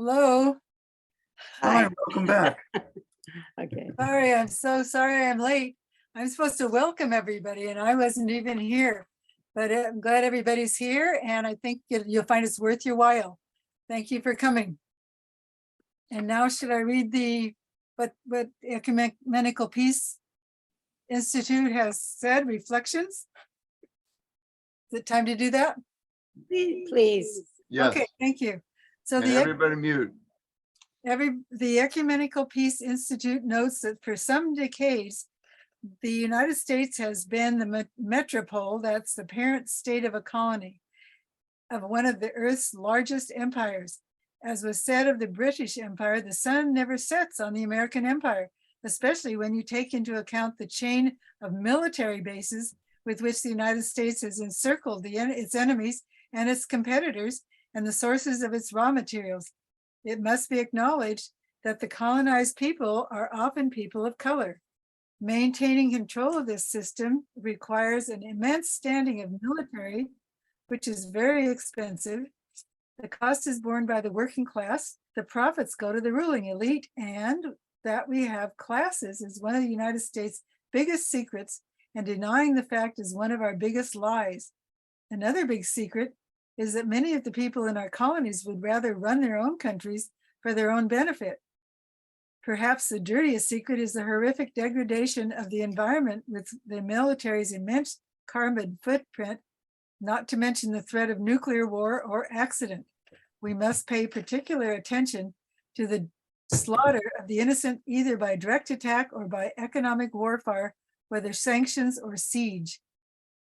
Hello. Hi, welcome back. Okay. Sorry, I'm so sorry I'm late. I'm supposed to welcome everybody and I wasn't even here. But I'm glad everybody's here and I think you'll find it's worth your while. Thank you for coming. And now should I read what Ecumenical Peace Institute has said, reflections? Is it time to do that? Please. Yes, Okay, thank you. So and everybody mute. the Ecumenical Peace Institute notes that for some decades, the United States has been the metropole, that's the parent state of a colony, of one of the Earth's largest empires. As was said of the British Empire, the sun never sets on the American Empire, especially when you take into account the chain of military bases with which the United States has encircled its enemies and its competitors and the sources of its raw materials. It must be acknowledged that the colonized people are often people of color. Maintaining control of this system requires an immense standing of military, which is very expensive. The cost is borne by the working class. The profits go to the ruling elite, and that we have classes is one of the United States' biggest secrets, and denying the fact is one of our biggest lies. Another big secret is that many of the people in our colonies would rather run their own countries for their own benefit. Perhaps the dirtiest secret is the horrific degradation of the environment with the military's immense carbon footprint, not to mention the threat of nuclear war or accident. We must pay particular attention to the slaughter of the innocent, either by direct attack or by economic warfare, whether sanctions or siege.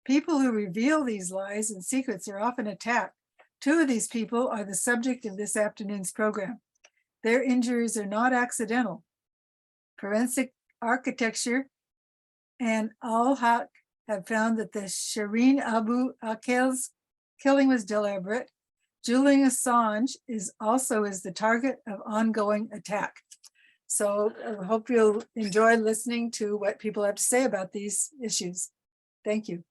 People who reveal these lies and secrets are often attacked. Two of these people are the subject of this afternoon's program. Their injuries are not accidental. Forensic architecture and Al-Haq have found that the Shireen Abu Akleh's killing was deliberate. Julian Assange is the target of ongoing attack. So I hope you'll enjoy listening to what people have to say about these issues. Thank you.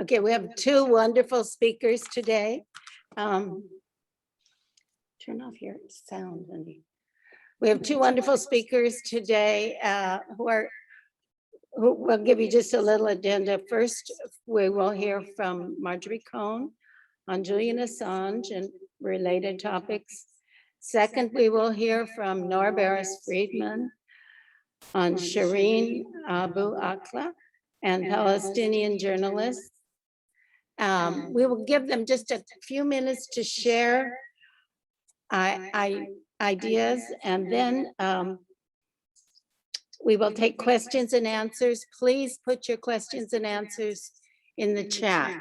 Okay, we have two wonderful speakers today. Turn off your sound, honey. We have two wonderful speakers today who will give you just a little agenda. First, we will hear from Marjorie Cohn on Julian Assange and related topics. Second, we will hear from Nora Barris-Friedman on Shireen Abu Akleh and Palestinian journalists. We will give them just a few minutes to share ideas, and then we will take questions and answers. Please put your questions and answers in the chat.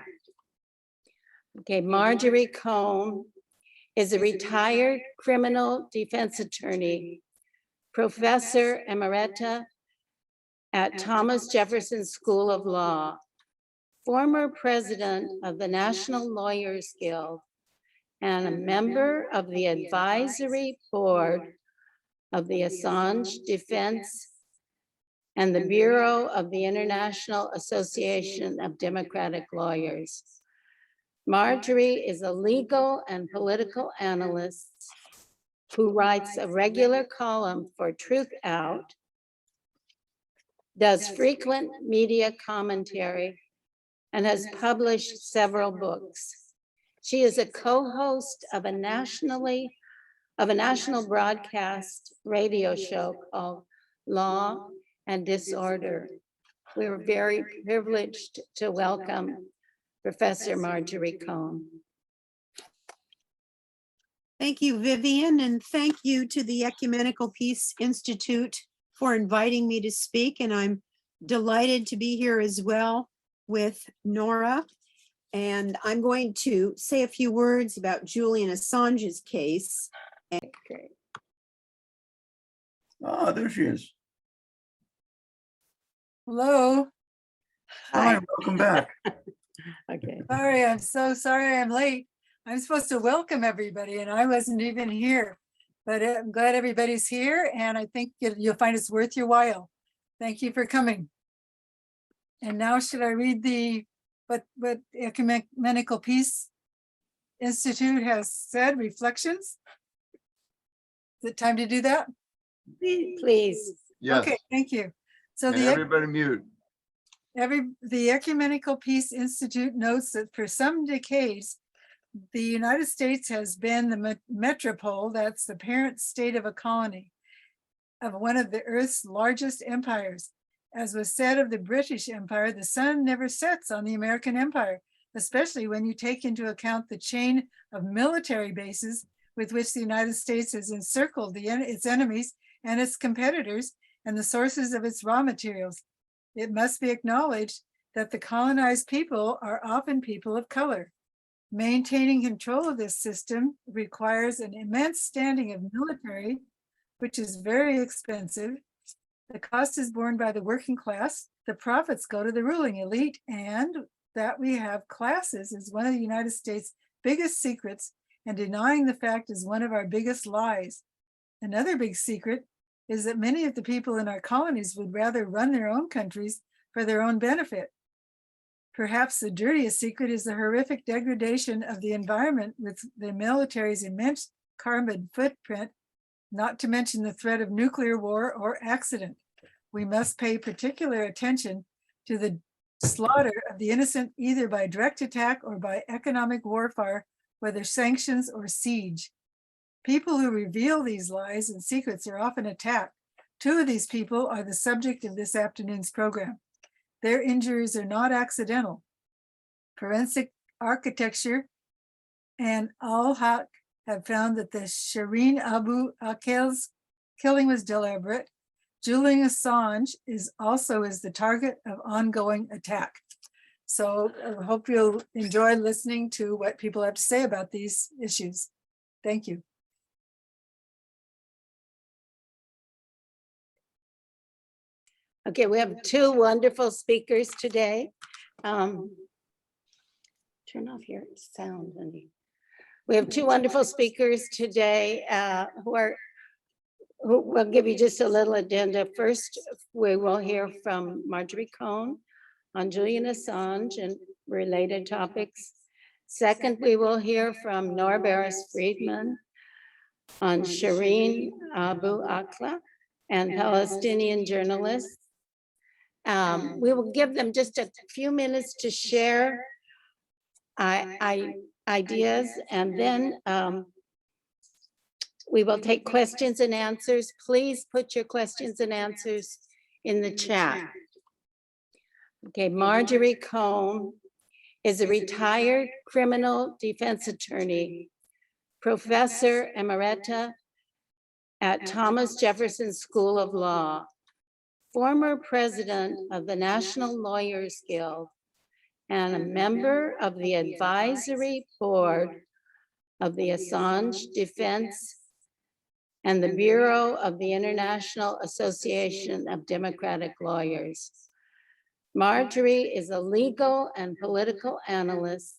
Okay, Marjorie Cohn is a retired criminal defense attorney, professor emerita at Thomas Jefferson School of Law, former president of the National Lawyers Guild, and a member of the advisory board of the Assange Defense and the Bureau of the International Association of Democratic Lawyers. Marjorie is a legal and political analyst who writes a regular column for Truth Out, does frequent media commentary, and has published several books. She is a co-host of a national broadcast radio show called Law and Disorder. We're very privileged to welcome Professor Marjorie Cohn. Thank you, Vivian, and thank you to the Ecumenical Peace Institute for inviting me to speak. And I'm delighted to be here as well with Nora. And I'm going to say a few words about Julian Assange's case. Okay. Oh, there she is. Hello. Hi, Hi. welcome back. Okay. Sorry, I'm so sorry I'm late. I'm supposed to welcome everybody and I wasn't even here. But I'm glad everybody's here and I think you'll find it's worth your while. Thank you for coming. And now should I read what Ecumenical Peace Institute has said, reflections? Is it time to do that? Please. Yes, Okay, thank you. So and the everybody mute. The Ecumenical Peace Institute notes that for some decades, the United States has been the metropole, that's the parent state of a colony, of one of the Earth's largest empires. As was said of the British Empire, the sun never sets on the American Empire, especially when you take into account the chain of military bases with which the United States has encircled its enemies and its competitors and the sources of its raw materials. It must be acknowledged that the colonized people are often people of color. Maintaining control of this system requires an immense standing of military, which is very expensive. The cost is borne by the working class. The profits go to the ruling elite, and that we have classes is one of the United States' biggest secrets, and denying the fact is one of our biggest lies. Another big secret is that many of the people in our colonies would rather run their own countries for their own benefit. Perhaps the dirtiest secret is the horrific degradation of the environment with the military's immense carbon footprint, not to mention the threat of nuclear war or accident. We must pay particular attention to the slaughter of the innocent, either by direct attack or by economic warfare, whether sanctions or siege. People who reveal these lies and secrets are often attacked. Two of these people are the subject of this afternoon's program. Their injuries are not accidental. Forensic architecture and Al-Haq have found that the Shireen Abu Akl's killing was deliberate. Julian Assange is the target of ongoing attack. So I hope you'll enjoy listening to what people have to say about these issues. Thank you. Okay, we have two wonderful speakers today. Turn off your sound, honey. We have two wonderful speakers today who will give you just a little agenda. First, we will hear from Marjorie Cohn on Julian Assange and related topics. Second, we will hear from Nora Barris-Friedman on Shireen Abu Akleh and Palestinian journalists. We will give them just a few minutes to share ideas, and then we will take questions and answers. Please put your questions and answers in the chat. Okay, Marjorie Cohn is a retired criminal defense attorney, professor emerita at Thomas Jefferson School of Law, former president of the National Lawyers Guild, and a member of the advisory board of the Assange Defense and the Bureau of the International Association of Democratic Lawyers. Marjorie is a legal and political analyst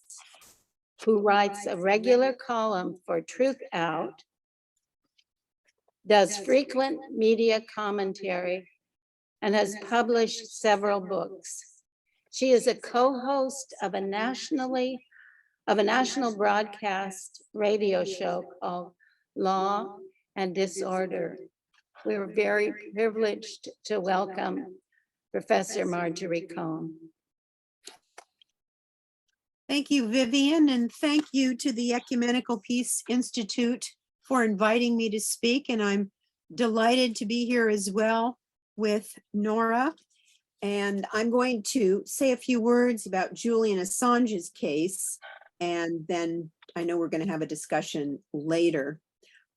who writes a regular column for Truth Out, does frequent media commentary, and has published several books. She is a co-host of a national broadcast radio show called Law and Disorder. We're very privileged to welcome Professor Marjorie Cohn. Thank you, Vivian, and thank you to the Ecumenical Peace Institute for inviting me to speak. And I'm delighted to be here as well with Nora. And I'm going to say a few words about Julian Assange's case, and then I know we're going to have a discussion later.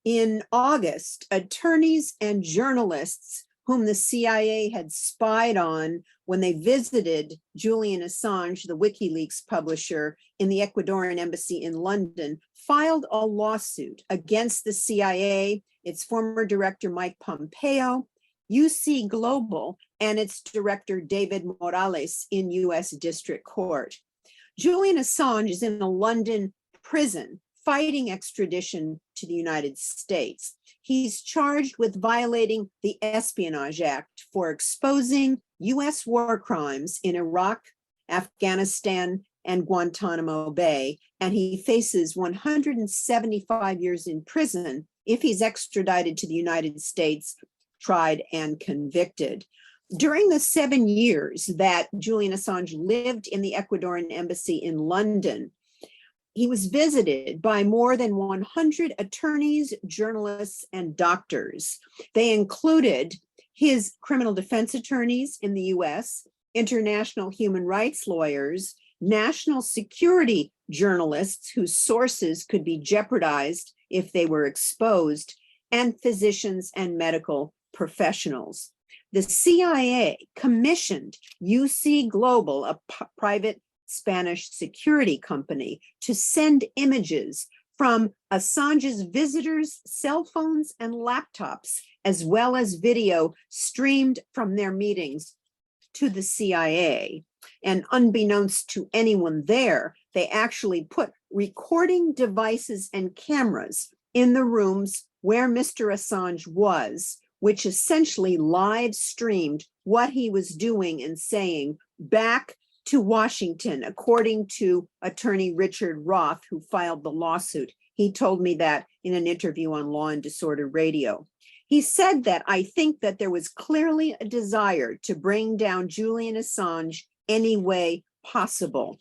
In August, attorneys and journalists whom the CIA had spied on when they visited Julian Assange, the WikiLeaks publisher, in the Ecuadorian embassy in London, filed a lawsuit against the CIA, its former director, Mike Pompeo, UC Global, and its director, David Morales, in US District Court. Julian Assange is in a London prison fighting extradition to the United States. He's charged with violating the Espionage Act for exposing US war crimes in Iraq, Afghanistan, and Guantanamo Bay, and he faces 175 years in prison if he's extradited to the United States, tried and convicted. During the 7 years that Julian Assange lived in the Ecuadorian embassy in London, he was visited by more than 100 attorneys, journalists, and doctors. They included his criminal defense attorneys in the US, international human rights lawyers, national security journalists whose sources could be jeopardized if they were exposed, and physicians and medical professionals. The CIA commissioned UC Global, a private Spanish security company, to send images from Assange's visitors' cell phones and laptops, as well as video streamed from their meetings to the CIA. And unbeknownst to anyone there, they actually put recording devices and cameras in the rooms where Mr. Assange was, which essentially live streamed what he was doing and saying back to Washington, according to attorney Richard Roth, who filed the lawsuit. He told me that in an interview on Law and Disorder Radio. He said that, "I think that there was clearly a desire to bring down Julian Assange any way possible."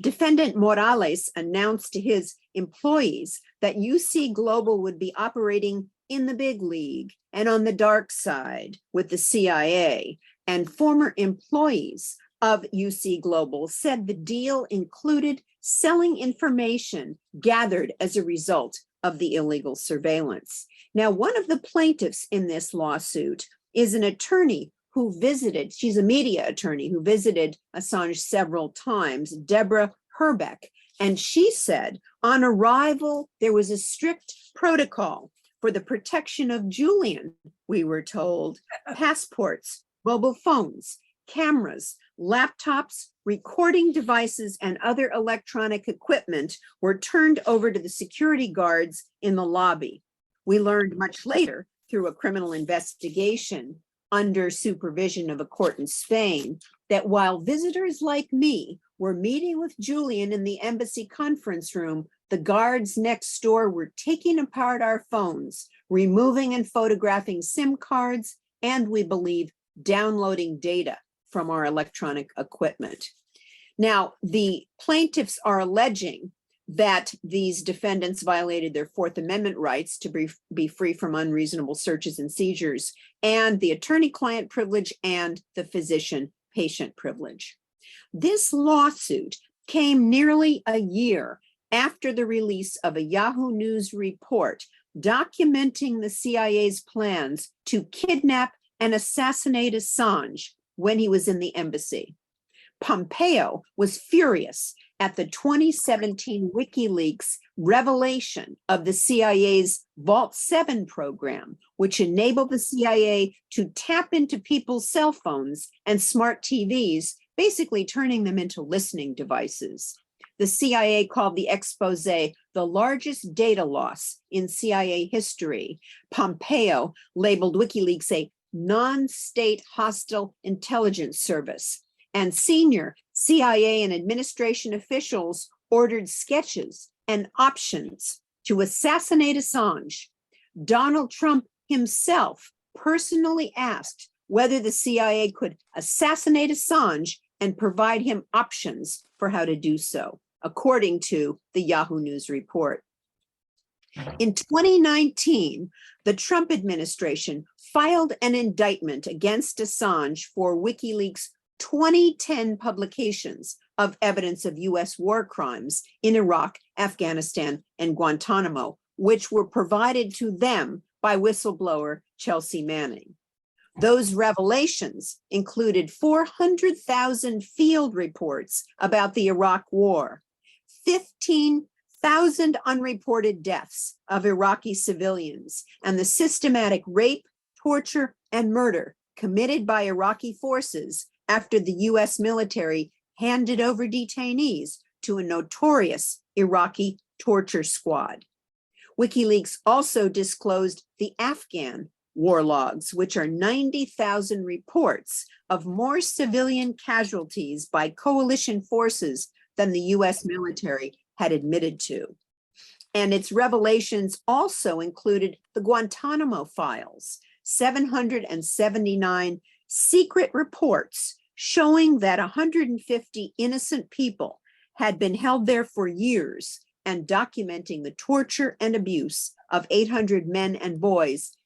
Defendant Morales announced to his employees that UC Global would be operating in the big league and on the dark side with the CIA, and former employees of UC Global said the deal included selling information gathered as a result of the illegal surveillance. Now, one of the plaintiffs in this lawsuit is an attorney who visited, she's a media attorney who visited Assange several times, Deborah Herbeck, and she said on arrival, there was a strict protocol for the protection of Julian, we were told. Passports, mobile phones, cameras, laptops, recording devices, and other electronic equipment were turned over to the security guards in the lobby. We learned much later through a criminal investigation under supervision of a court in Spain that while visitors like me were meeting with Julian in the embassy conference room, the guards next door were taking apart our phones, removing and photographing SIM cards, and we believe downloading data from our electronic equipment. Now, the plaintiffs are alleging that these defendants violated their Fourth Amendment rights to be free from unreasonable searches and seizures, and the attorney-client privilege and the physician-patient privilege. This lawsuit came nearly a year after the release of a Yahoo News report documenting the CIA's plans to kidnap and assassinate Assange when he was in the embassy. Pompeo was furious at the 2017 WikiLeaks revelation of the CIA's Vault 7 program, which enabled the CIA to tap into people's cell phones and smart TVs, basically turning them into listening devices. The CIA called the expose the largest data loss in CIA history. Pompeo labeled WikiLeaks a non-state hostile intelligence service, and senior CIA and administration officials ordered sketches and options to assassinate Assange. Donald Trump himself personally asked whether the CIA could assassinate Assange and provide him options for how to do so, according to the Yahoo News report. In 2019, the Trump administration filed an indictment against Assange for WikiLeaks' 2010 publications of evidence of US war crimes in Iraq, Afghanistan, and Guantanamo, which were provided to them by whistleblower Chelsea Manning. Those revelations included 400,000 field reports about the Iraq War, 15,000 unreported deaths of Iraqi civilians, and the systematic rape, torture, and murder committed by Iraqi forces after the US military handed over detainees to a notorious Iraqi torture squad. WikiLeaks also disclosed the Afghan war logs, which are 90,000 reports of more civilian casualties by coalition forces than the US military had admitted to. And its revelations also included the Guantanamo files, 779 secret reports showing that 150 innocent people had been held there for years, and documenting the torture and abuse of 800 men and boys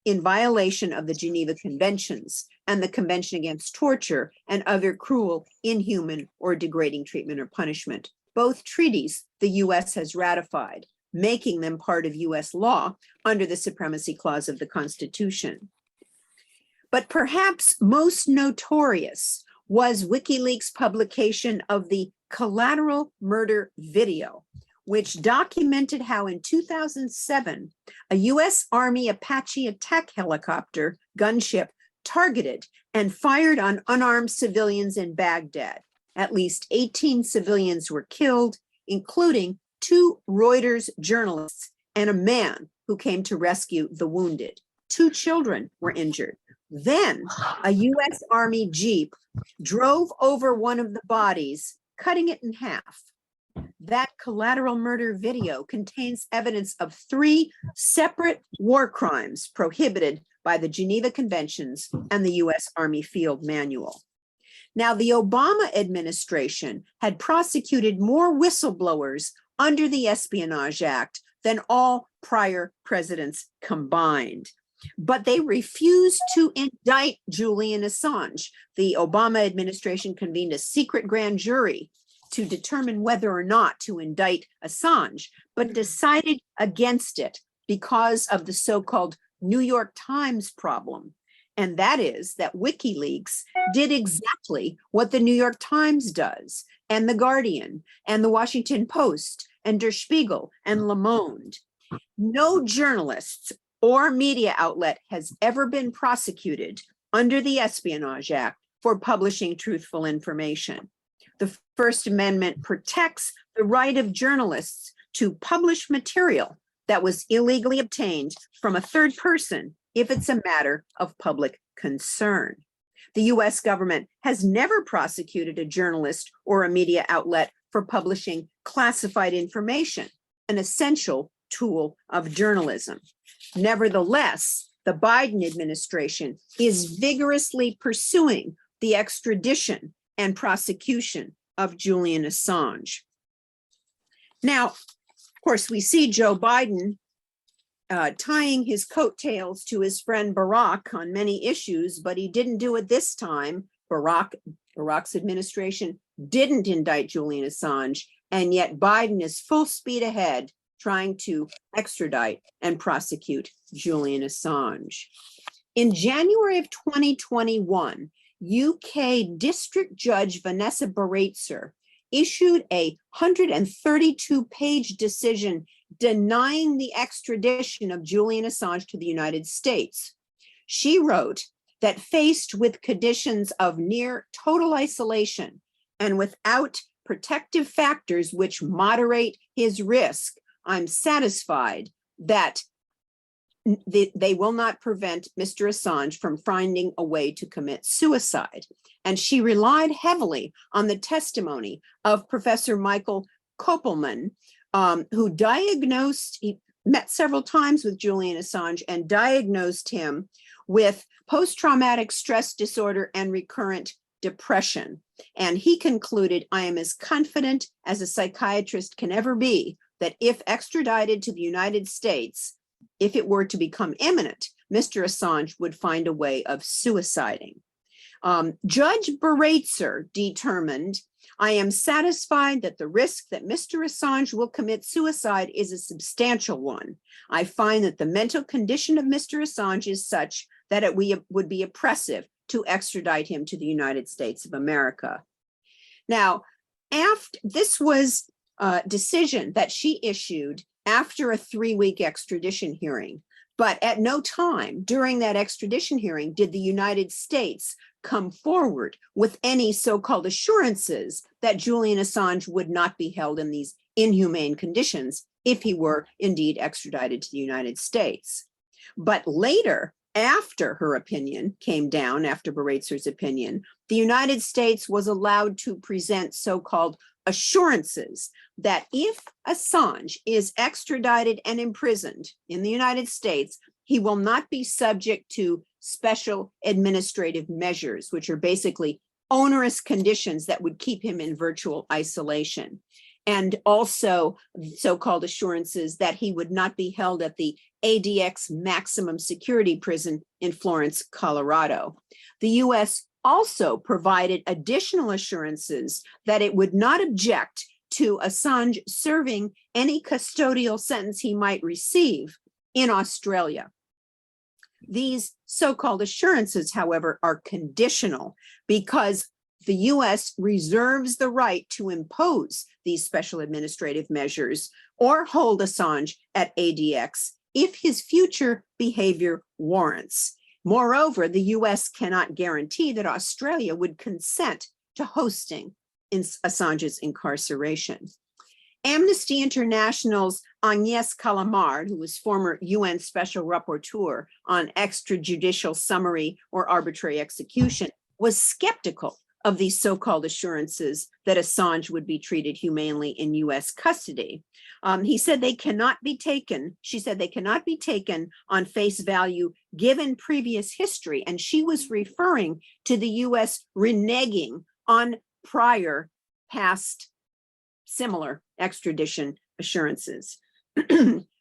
in violation of the Geneva Conventions and the Convention Against Torture and other cruel, inhuman, or degrading treatment or punishment. Both treaties the US has ratified, making them part of US law under the Supremacy Clause of the Constitution. But perhaps most notorious was WikiLeaks' publication of the collateral murder video, which documented how in 2007, a US Army Apache attack helicopter gunship targeted and fired on unarmed civilians in Baghdad. At least 18 civilians were killed, including 2 Reuters journalists and a man who came to rescue the wounded. 2 children were injured. Then a US Army Jeep drove over one of the bodies, cutting it in half. That collateral murder video contains evidence of 3 separate war crimes prohibited by the Geneva Conventions and the US Army Field Manual. Now, the Obama administration had prosecuted more whistleblowers under the Espionage Act than all prior presidents combined. But they refused to indict Julian Assange. The Obama administration convened a secret grand jury to determine whether or not to indict Assange, but decided against it because of the so-called New York Times problem. And that is that WikiLeaks did exactly what the New York Times does, and the Guardian, and the Washington Post, and Der Spiegel, and Le Monde. No journalists or media outlet has ever been prosecuted under the Espionage Act for publishing truthful information. The First Amendment protects the right of journalists to publish material that was illegally obtained from a third person if it's a matter of public concern. The US government has never prosecuted a journalist or a media outlet for publishing classified information, an essential tool of journalism. Nevertheless, the Biden administration is vigorously pursuing the extradition and prosecution of Julian Assange. Now, of course, we see Joe Biden tying his coattails to his friend Barack on many issues, but he didn't do it this time. Barack's administration didn't indict Julian Assange, and yet Biden is full speed ahead trying to extradite and prosecute Julian Assange. In January of 2021, UK District Judge Vanessa Bareitzer issued a 132-page decision denying the extradition of Julian Assange to the United States. She wrote that faced with conditions of near total isolation and without protective factors which moderate his risk, I'm satisfied that they will not prevent Mr. Assange from finding a way to commit suicide. And she relied heavily on the testimony of Professor Michael Kopelman, who he met several times with Julian Assange and diagnosed him with post-traumatic stress disorder and recurrent depression. And he concluded, I am as confident as a psychiatrist can ever be that if extradited to the United States, if it were to become imminent, Mr. Assange would find a way of suiciding. Judge Bareitzer determined, I am satisfied that the risk that Mr. Assange will commit suicide is a substantial one. I find that the mental condition of Mr. Assange is such that it would be oppressive to extradite him to the United States of America. Now, this was a decision that she issued after a 3-week extradition hearing, but at no time during that extradition hearing did the United States come forward with any so-called assurances that Julian Assange would not be held in these inhumane conditions if he were indeed extradited to the United States. But later, after her opinion came down, after Baraitser's opinion, the United States was allowed to present so-called assurances that if Assange is extradited and imprisoned in the United States, he will not be subject to special administrative measures, which are basically onerous conditions that would keep him in virtual isolation. And also so-called assurances that he would not be held at the ADX maximum security prison in Florence, Colorado. The US also provided additional assurances that it would not object to Assange serving any custodial sentence he might receive in Australia. These so-called assurances, however, are conditional because the US reserves the right to impose these special administrative measures or hold Assange at ADX if his future behavior warrants. Moreover, the US cannot guarantee that Australia would consent to hosting Assange's incarceration. Amnesty International's Agnès Calamard, who was former UN Special Rapporteur on extrajudicial summary or arbitrary execution, was skeptical of these so-called assurances that Assange would be treated humanely in US custody. He said they cannot be taken, she said they cannot be taken on face value given previous history. And she was referring to the US reneging on prior past similar extradition assurances.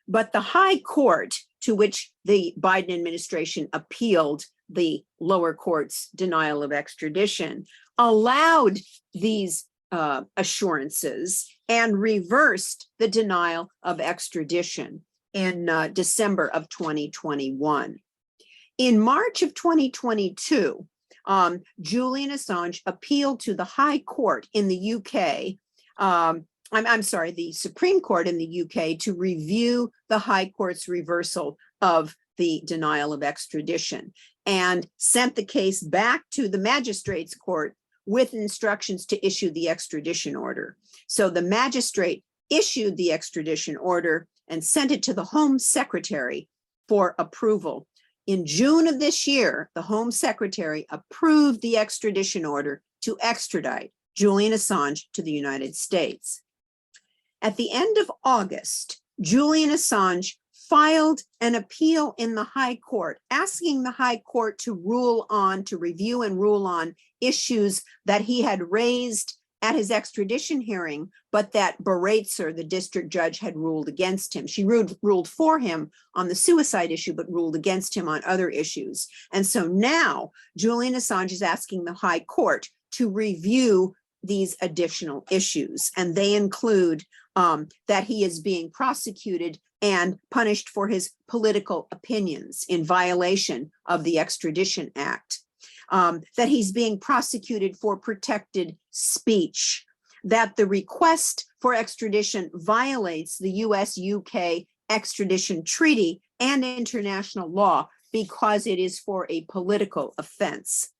But the High Court, to which the Biden administration appealed the lower court's denial of extradition, allowed these assurances and reversed the denial of extradition in December of 2021. In March of 2022, Julian Assange appealed to the High Court in the UK, I'm sorry, the Supreme Court in the UK to review the High Court's reversal of the denial of extradition and sent the case back to the magistrate's court with instructions to issue the extradition order. So the magistrate issued the extradition order and sent it to the Home Secretary for approval. In June of this year, the Home Secretary approved the extradition order to extradite Julian Assange to the United States. At the end of August, Julian Assange filed an appeal in the High Court, asking the High Court to review and rule on issues that he had raised at his extradition hearing, but that Baraitser, the district judge, had ruled against him. She ruled for him on the suicide issue, but ruled against him on other issues. And so now Julian Assange is asking the High Court to review these additional issues. And they include that he is being prosecuted and punished for his political opinions in violation of the Extradition Act, that he's being prosecuted for protected speech, that the request for extradition violates the US-UK extradition treaty and international law because it is for a political offense,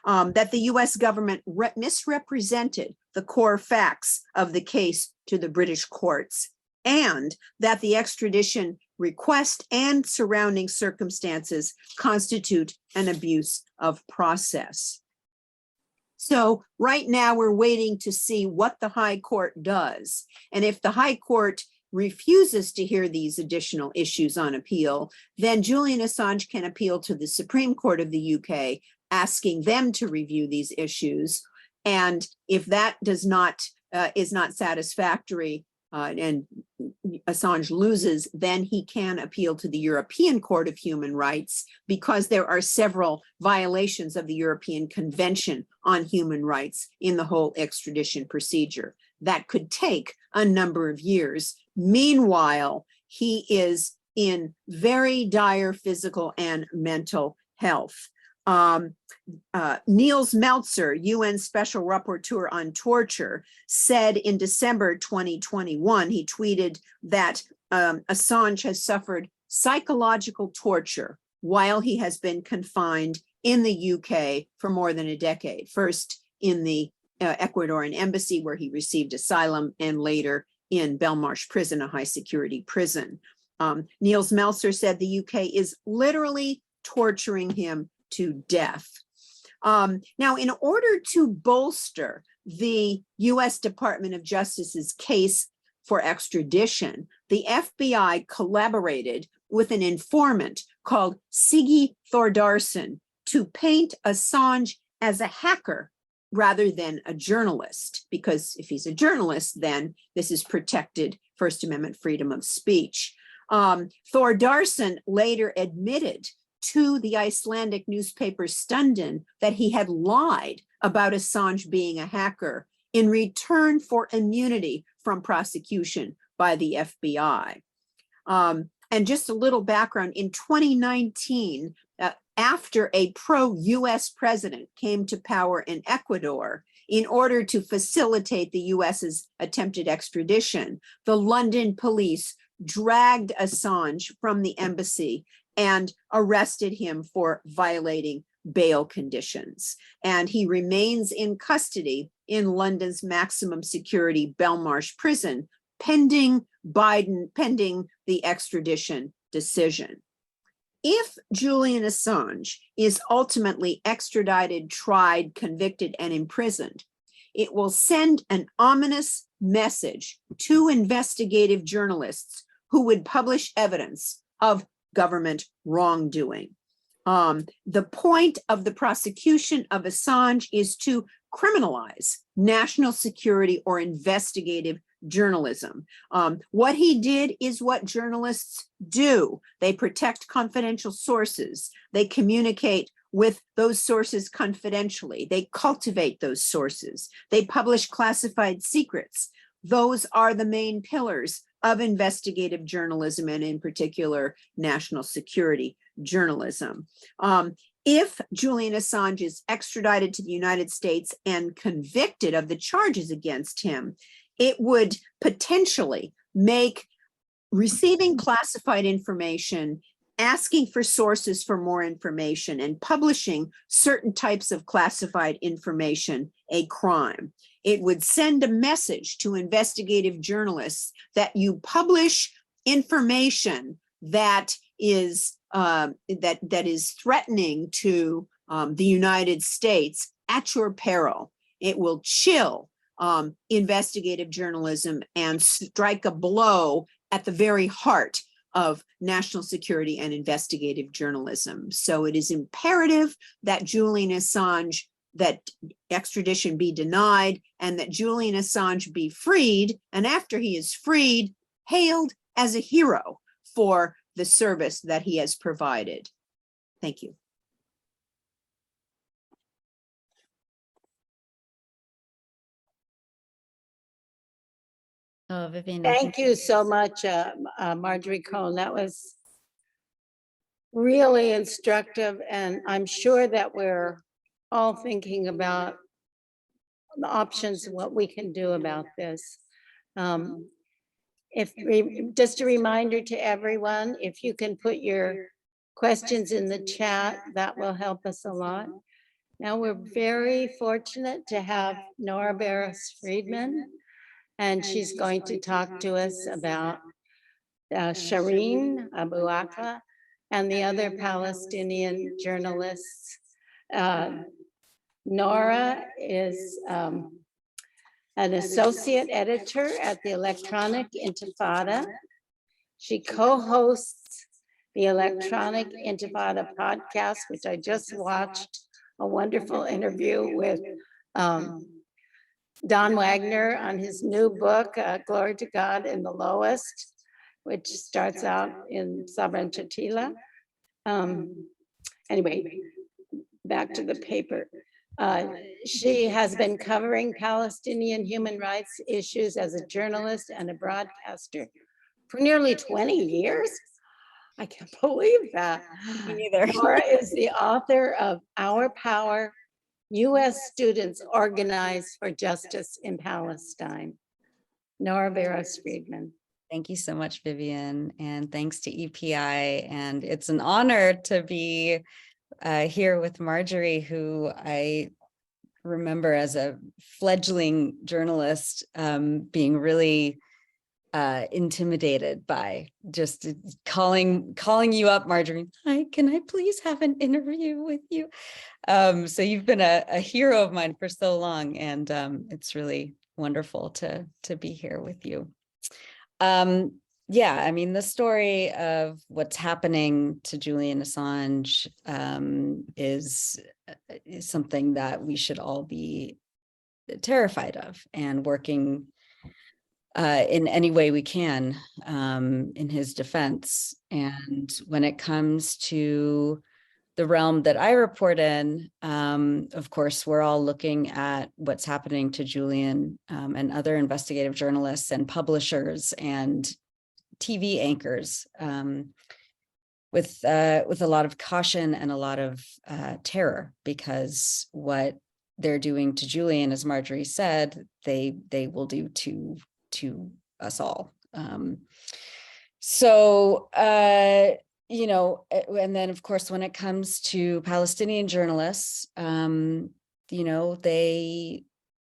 that the US government misrepresented the core facts of the case to the British courts, and that the extradition request and surrounding circumstances constitute an abuse of process. So right now we're waiting to see what the High Court does. And if the High Court refuses to hear these additional issues on appeal, then Julian Assange can appeal to the Supreme Court of the UK, asking them to review these issues. And if that is not satisfactory, and Assange loses, then he can appeal to the European Court of Human Rights because there are several violations of the European Convention on Human Rights in the whole extradition procedure. That could take a number of years. Meanwhile, he is in very dire physical and mental health. Niels Meltzer, UN Special Rapporteur on Torture, said in December 2021, he tweeted that Assange has suffered psychological torture while he has been confined in the UK for more than a decade, first in the Ecuadorian embassy where he received asylum, and later in Belmarsh prison, a high security prison. Niels Meltzer said the UK is literally torturing him to death. Now, in order to bolster the US Department of Justice's case for extradition, the FBI collaborated with an informant called Siggy Thordarson to paint Assange as a hacker rather than a journalist, because if he's a journalist, then this is protected First Amendment freedom of speech. Thordarson later admitted to the Icelandic newspaper Stundin that he had lied about Assange being a hacker in return for immunity from prosecution by the FBI. And just a little background, in 2019, after a pro-US president came to power in Ecuador, in order to facilitate the US's attempted extradition, the London police dragged Assange from the embassy and arrested him for violating bail conditions. And he remains in custody in London's maximum security Belmarsh prison, pending the extradition decision. If Julian Assange is ultimately extradited, tried, convicted, and imprisoned, it will send an ominous message to investigative journalists who would publish evidence of government wrongdoing. The point of the prosecution of Assange is to criminalize national security or investigative journalism. What he did is what journalists do. They protect confidential sources. They communicate with those sources confidentially. They cultivate those sources. They publish classified secrets. Those are the main pillars of investigative journalism, and in particular, national security journalism. If Julian Assange is extradited to the United States and convicted of the charges against him, it would potentially make receiving classified information, asking for sources for more information, and publishing certain types of classified information a crime. It would send a message to investigative journalists that you publish information that is threatening to the United States at your peril. It will chill investigative journalism and strike a blow at the very heart of national security and investigative journalism. So it is imperative that Julian Assange, that extradition be denied, and that Julian Assange be freed, and after he is freed, hailed as a hero for the service that he has provided. Thank you. Oh, Vivian. Thank you so much, Marjorie Cohn. That was really instructive, and I'm sure that we're all thinking about the options, what we can do about this. Just a reminder to everyone, if you can put your questions in the chat, that will help us a lot. Now, we're very fortunate to have Nora Barris-Friedman, and she's going to talk to us about Shireen Abu Akleh and the other Palestinian journalists. Nora is an associate editor at the Electronic Intifada. She co-hosts the Electronic Intifada podcast, which I just watched a wonderful interview with Don Wagner on his new book, Glory to God in the Lowest, which starts out in Sovereign Chatila. Anyway, back to the paper. She has been covering Palestinian human rights issues as a journalist and a broadcaster for nearly 20 years. I can't believe that. Me neither. Nora is the author of Our Power, U.S. Students Organize for Justice in Palestine. Nora Barris-Friedman. Thank you so much, Vivian, and thanks to EPI. And it's an honor to be here with Marjorie, who I remember as a fledgling journalist being really intimidated by just calling you up, Marjorie. Hi, can I please have an interview with you? So you've been a hero of mine for so long, and it's really wonderful to be here with you. Yeah, I mean, the story of what's happening to Julian Assange is something that we should all be terrified of and working in any way we can in his defense. And when it comes to the realm that I report in, of course, we're all looking at what's happening to Julian and other investigative journalists and publishers and TV anchors with a lot of caution and a lot of terror, because what they're doing to Julian, as Marjorie said, they will do to us all. You know, and then of course, when it comes to Palestinian journalists, you know,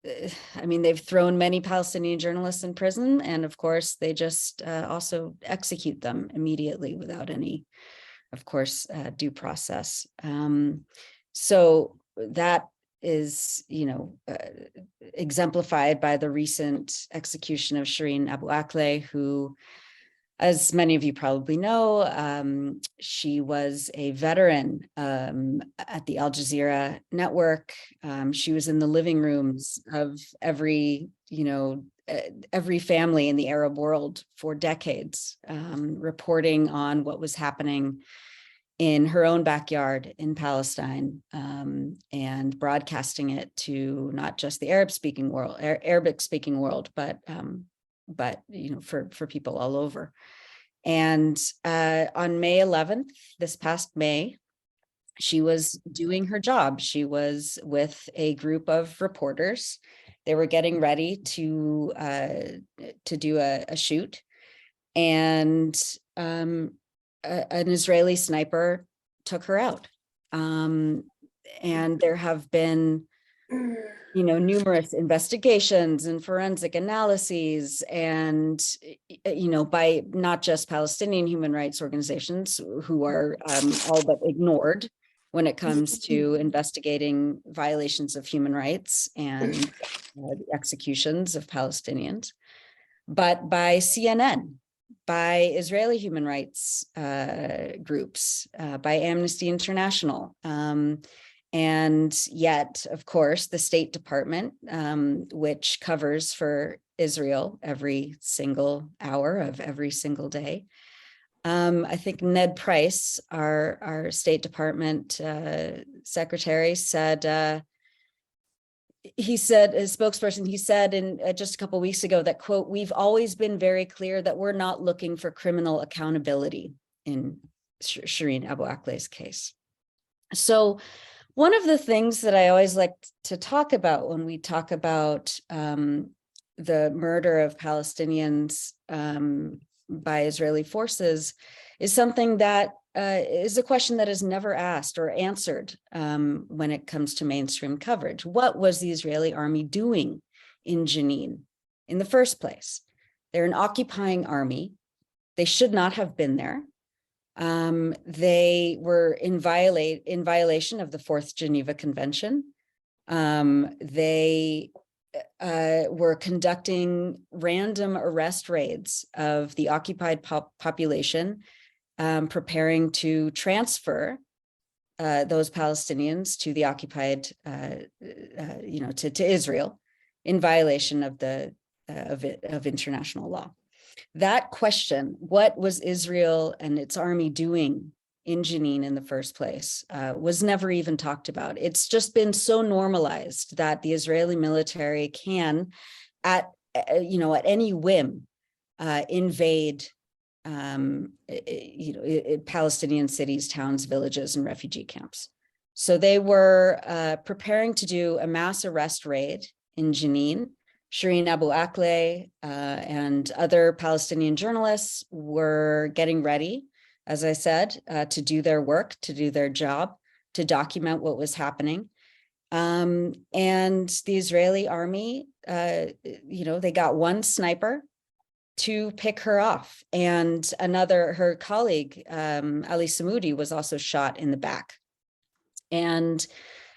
I mean, they've thrown many Palestinian journalists in prison, and of course, they just also execute them immediately without any, of course, due process. So that is, you know, exemplified by the recent execution of Shireen Abu Akleh, who, as many of you probably know, she was a veteran at the Al Jazeera network. She was in the living rooms of every, you know, every family in the Arab world for decades, reporting on what was happening in her own backyard in Palestine, and broadcasting it to not just the Arabic-speaking world, but you know, for people all over. And on May 11th, this past May, she was doing her job. She was with a group of reporters. They were getting ready to do a shoot, and an Israeli sniper took her out. And there have been, you know, numerous investigations and forensic analyses, and, you know, by not just Palestinian human rights organizations who are all but ignored when it comes to investigating violations of human rights and the executions of Palestinians, but by CNN, by Israeli human rights groups, by Amnesty International. And yet, of course, the State Department, which covers for Israel every single hour of every single day. I think Ned Price, our State Department secretary, said, his spokesperson, he said just a couple of weeks ago that, quote, "We've always been very clear that we're not looking for criminal accountability in Shireen Abu Akleh's case." So one of the things that I always like to talk about when we talk about the murder of Palestinians by Israeli forces is something that is a question that is never asked or answered when it comes to mainstream coverage. What was the Israeli army doing in Jenin in the first place? They're an occupying army. They should not have been there. They were in violation of the Fourth Geneva Convention. They were conducting random arrest raids of the occupied population, preparing to transfer those Palestinians to the occupied, you know, to Israel, in violation of of international law. That question, what was Israel and its army doing in Jenin in the first place, was never even talked about. It's just been so normalized that the Israeli military can, at any whim, invade Palestinian cities, towns, villages, and refugee camps. So they were preparing to do a mass arrest raid in Jenin. Shireen Abu Akleh and other Palestinian journalists were getting ready, as I said, to do their work, to do their job, to document what was happening. And the Israeli army, they got one sniper to pick her off. And her colleague, Ali Samoudi, was also shot in the back. And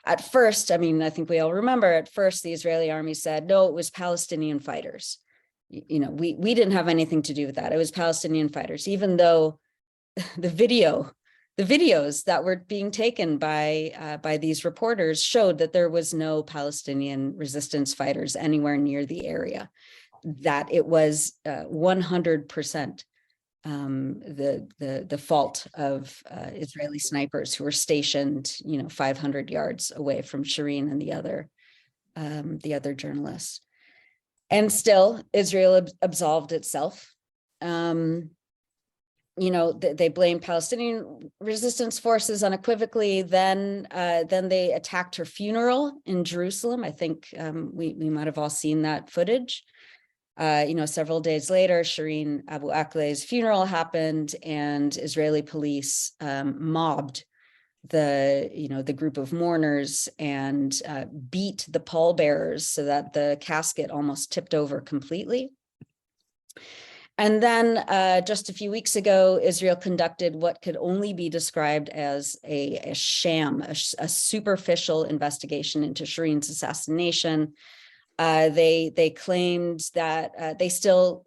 at first, I mean, I think we all remember, at first, the Israeli army said, no, it was Palestinian fighters. You know, we didn't have anything to do with that. It was Palestinian fighters, even though the videos that were being taken by these reporters showed that there was no Palestinian resistance fighters anywhere near the area, that it was 100% the fault of Israeli snipers who were stationed, 500 yards away from Shireen and the other journalists. And still, Israel absolved itself. They blame Palestinian resistance forces unequivocally. Then they attacked her funeral in Jerusalem. I think we might have all seen that footage. Several days later, Shireen Abu Akleh's funeral happened, and Israeli police mobbed the group of mourners and beat the pallbearers so that the casket almost tipped over completely. And then just a few weeks ago, Israel conducted what could only be described as a sham, a superficial investigation into Shireen's assassination. They claimed that they still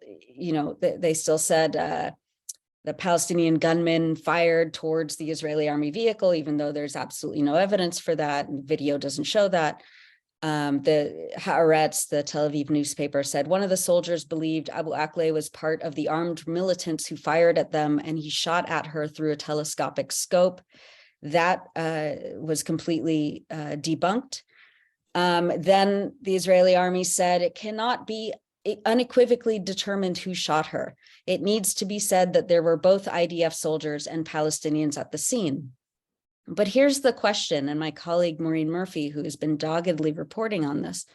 said the Palestinian gunmen fired towards the Israeli army vehicle, even though there's absolutely no evidence for that, and the video doesn't show that. The Haaretz, the Tel Aviv newspaper, said one of the soldiers believed Abu Akleh was part of the armed militants who fired at them, and he shot at her through a telescopic scope. That was completely debunked. Then the Israeli army said it cannot be unequivocally determined who shot her. It needs to be said that there were both IDF soldiers and Palestinians at the scene. But here's the question, and my colleague Maureen Murphy, who has been doggedly reporting on this,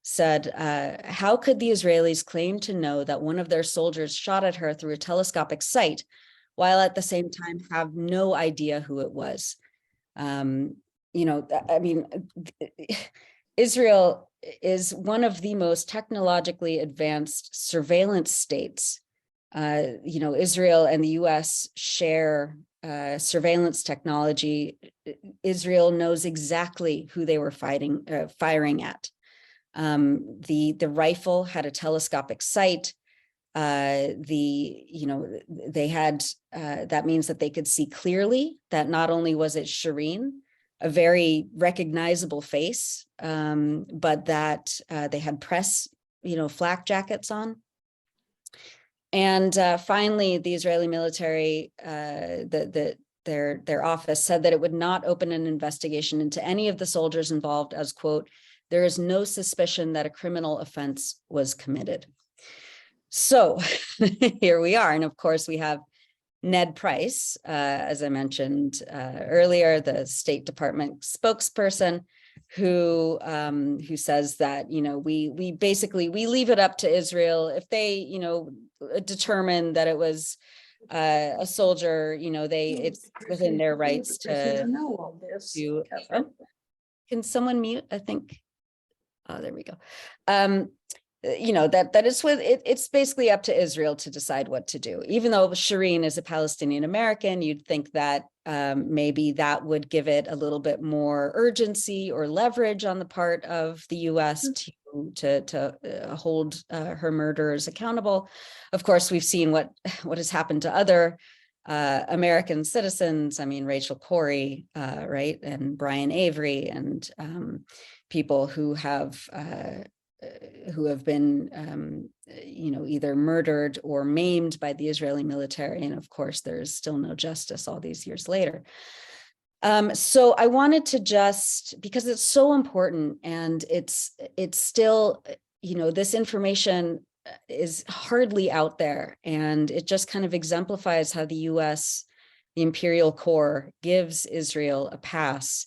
said, how could the Israelis claim to know that one of their soldiers shot at her through a telescopic sight, while at the same time have no idea who it was? Israel is one of the most technologically advanced surveillance states. Israel and the US share surveillance technology. Israel knows exactly who they were firing at. The rifle had a telescopic sight. They had, that means that they could see clearly that not only was it Shireen, a very recognizable face, but that they had press, flak jackets on. And finally, the Israeli military, their office said that it would not open an investigation into any of the soldiers involved as, quote, there is no suspicion that a criminal offense was committed. So here we are. And of course, we have Ned Price, as I mentioned earlier, the State Department spokesperson, who says that we basically leave it up to Israel if they determine that it was a soldier. It's within their rights to know all this. Can someone mute? I think. Oh, there we go. That it's it's basically up to Israel to decide what to do. Even though Shireen is a Palestinian American, you'd think that maybe that would give it a little bit more urgency or leverage on the part of the US to hold her murderers accountable. Of course, we've seen what has happened to other American citizens. I mean, Rachel Corrie, right, and Brian Avery, and people who have been, either murdered or maimed by the Israeli military. And of course, there's still no justice all these years later. So I wanted to just, because it's so important, and it's still, this information is hardly out there. And it just kind of exemplifies how the US, the Imperial Corps, gives Israel a pass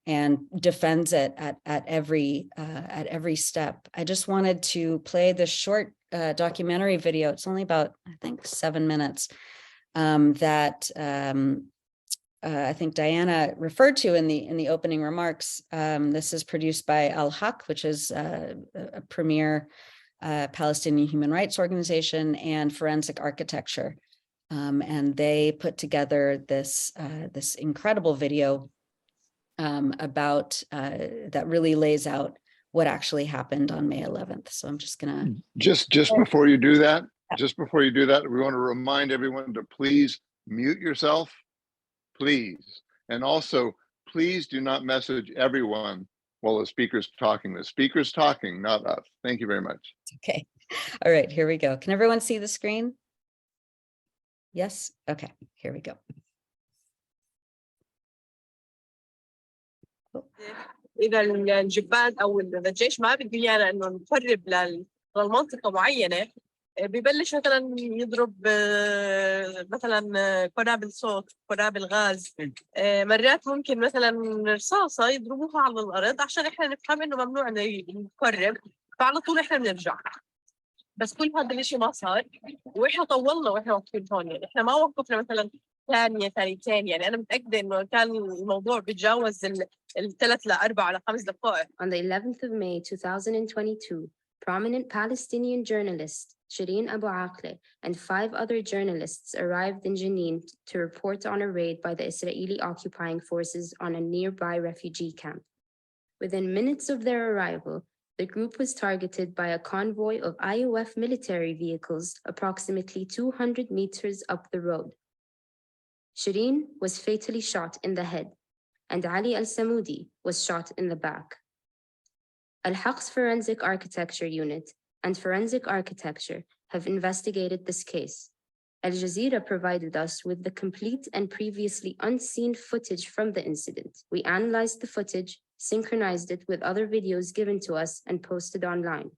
and defends it at every step. I just wanted to play this short documentary video. It's only about, I think, 7 minutes, that I think Diana referred to in the opening remarks. This is produced by Al Haq, which is a premier Palestinian Human Rights Organization, and Forensic Architecture. And they put together this incredible video about that really lays out what actually happened on May 11th. So I'm just gonna Just before you do that, we want to remind everyone to please mute yourself, please. And also, please do not message everyone while the speaker's talking. The speaker's talking, not us. Thank you very much. Okay. All right, here we go. Can everyone see the screen? Yes? Okay, here we go. اذا الجبان او الجيش ما بده ايانا انه نقرب للمنطقه معينه، ببلش مثلا يضرب مثلا قنابل صوت، قنابل غاز، مرات ممكن مثلا رصاصه يضربوها على الارض عشان احنا نفهم انه ممنوع نقرب، فعلى طول احنا بنرجع. بس كل هذا الشيء ما صار، واحنا طولنا واحنا واقفين هون، يعني احنا ما وقفنا مثلا ثانيتين، يعني انا متاكده انه كان الموضوع بيتجاوز الثلاث لاربع لخمس دقائق. On the 11th of May 2022, prominent Palestinian journalist Shireen Abu Akleh and 5 other journalists arrived in Jenin to report on a raid by the Israeli occupying forces on a nearby refugee camp. Within minutes of their arrival, the group was targeted by a convoy of IOF military vehicles approximately 200 meters up the road. Shireen was fatally shot in the head, and Ali al-Samoudi was shot in the back. Al-Haq's Forensic Architecture Unit and Forensic Architecture have investigated this case. Al Jazeera provided us with the complete and previously unseen footage from the incident. We analyzed the footage, synchronized it with other videos given to us, and posted online.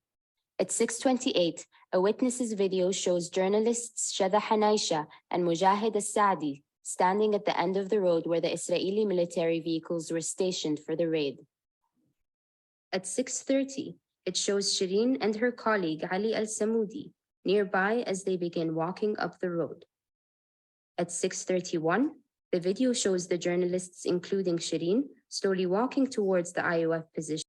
At 6:28, a witness's video shows journalists Shada Hanaisha and Mujahid al-Saadi standing at the end of the road where the Israeli military vehicles were stationed for the raid. At 6:30, it shows Shireen and her colleague Ali al-Samoudi nearby as they begin walking up the road. At 6:31, the video shows the journalists, including Shireen, slowly walking towards the IOF position.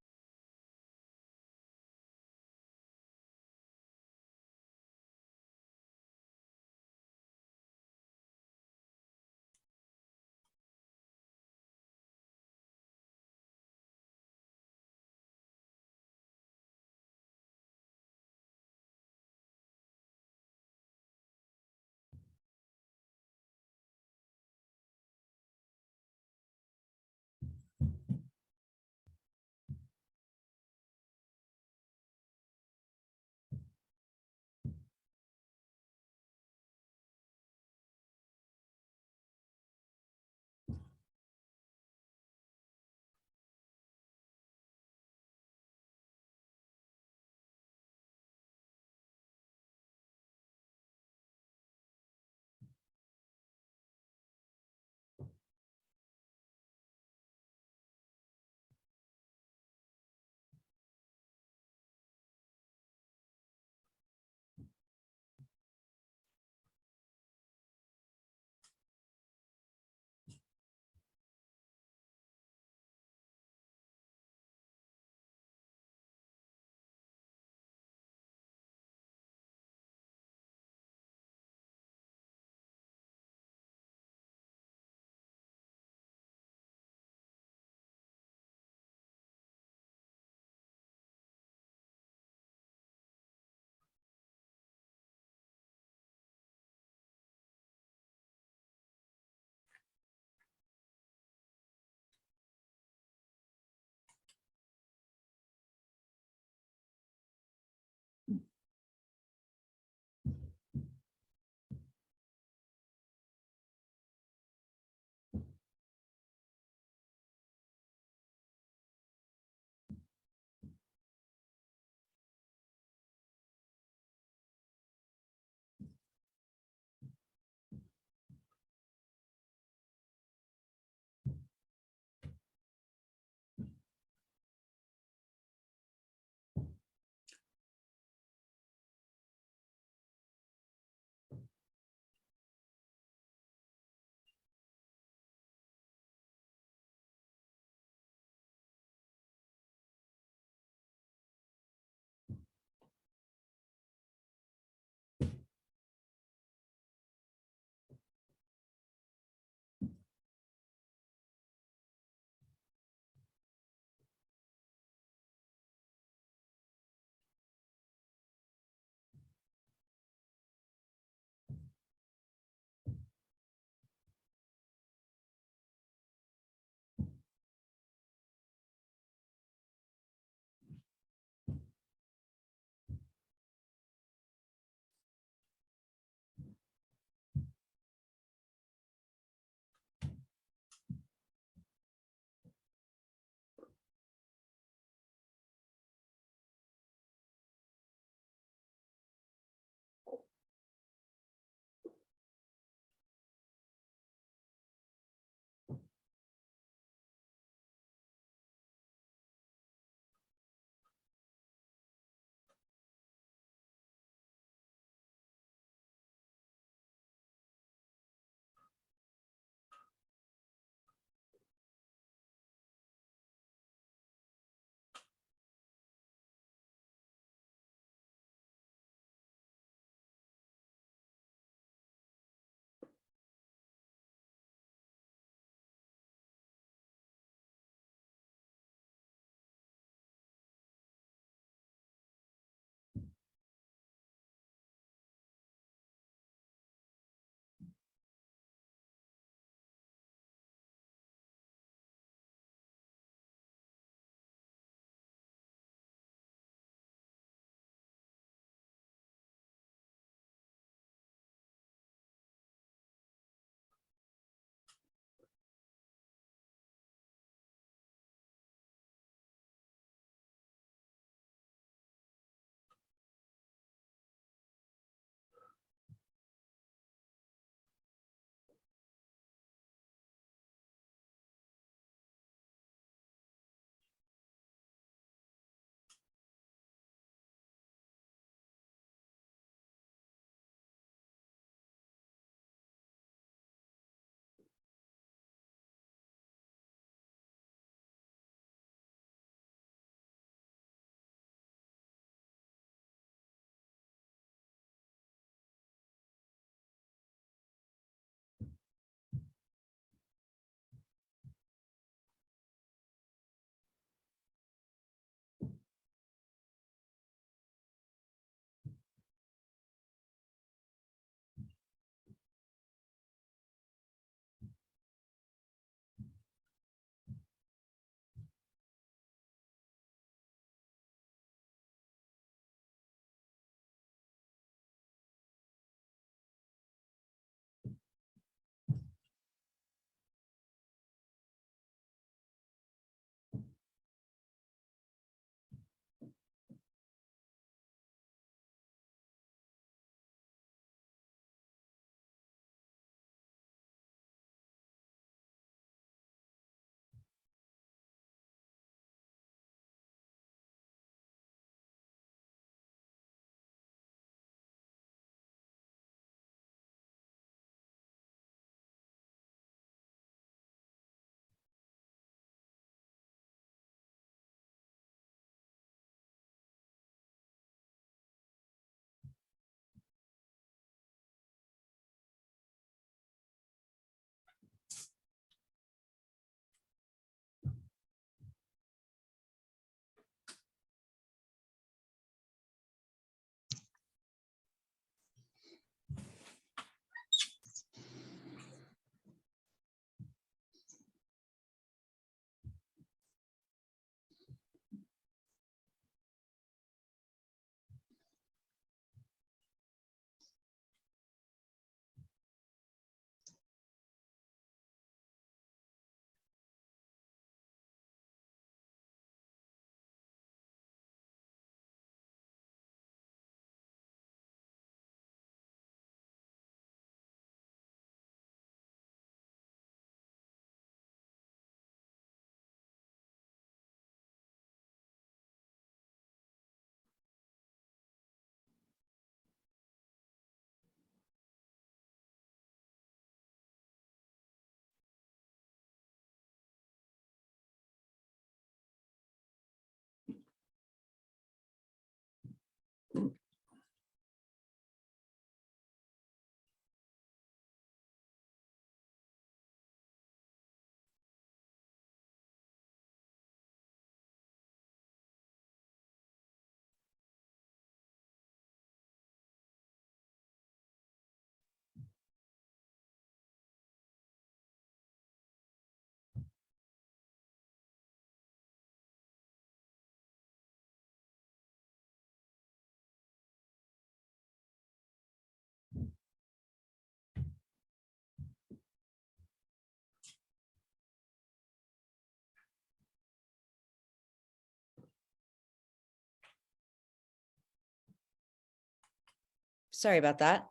Sorry about that.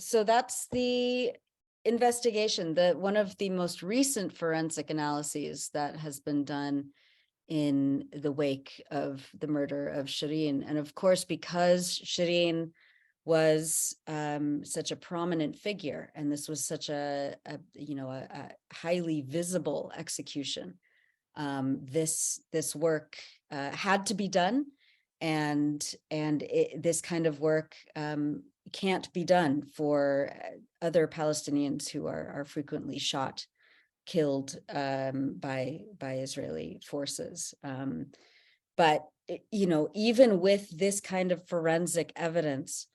So that's the investigation, one of the most recent forensic analyses that has been done in the wake of the murder of Shireen. And of course, because Shireen was such a prominent figure, and this was such a highly visible execution, this work had to be done, and this kind of work can't be done for other Palestinians who are frequently shot, killed by Israeli forces. But even with this kind of forensic evidence,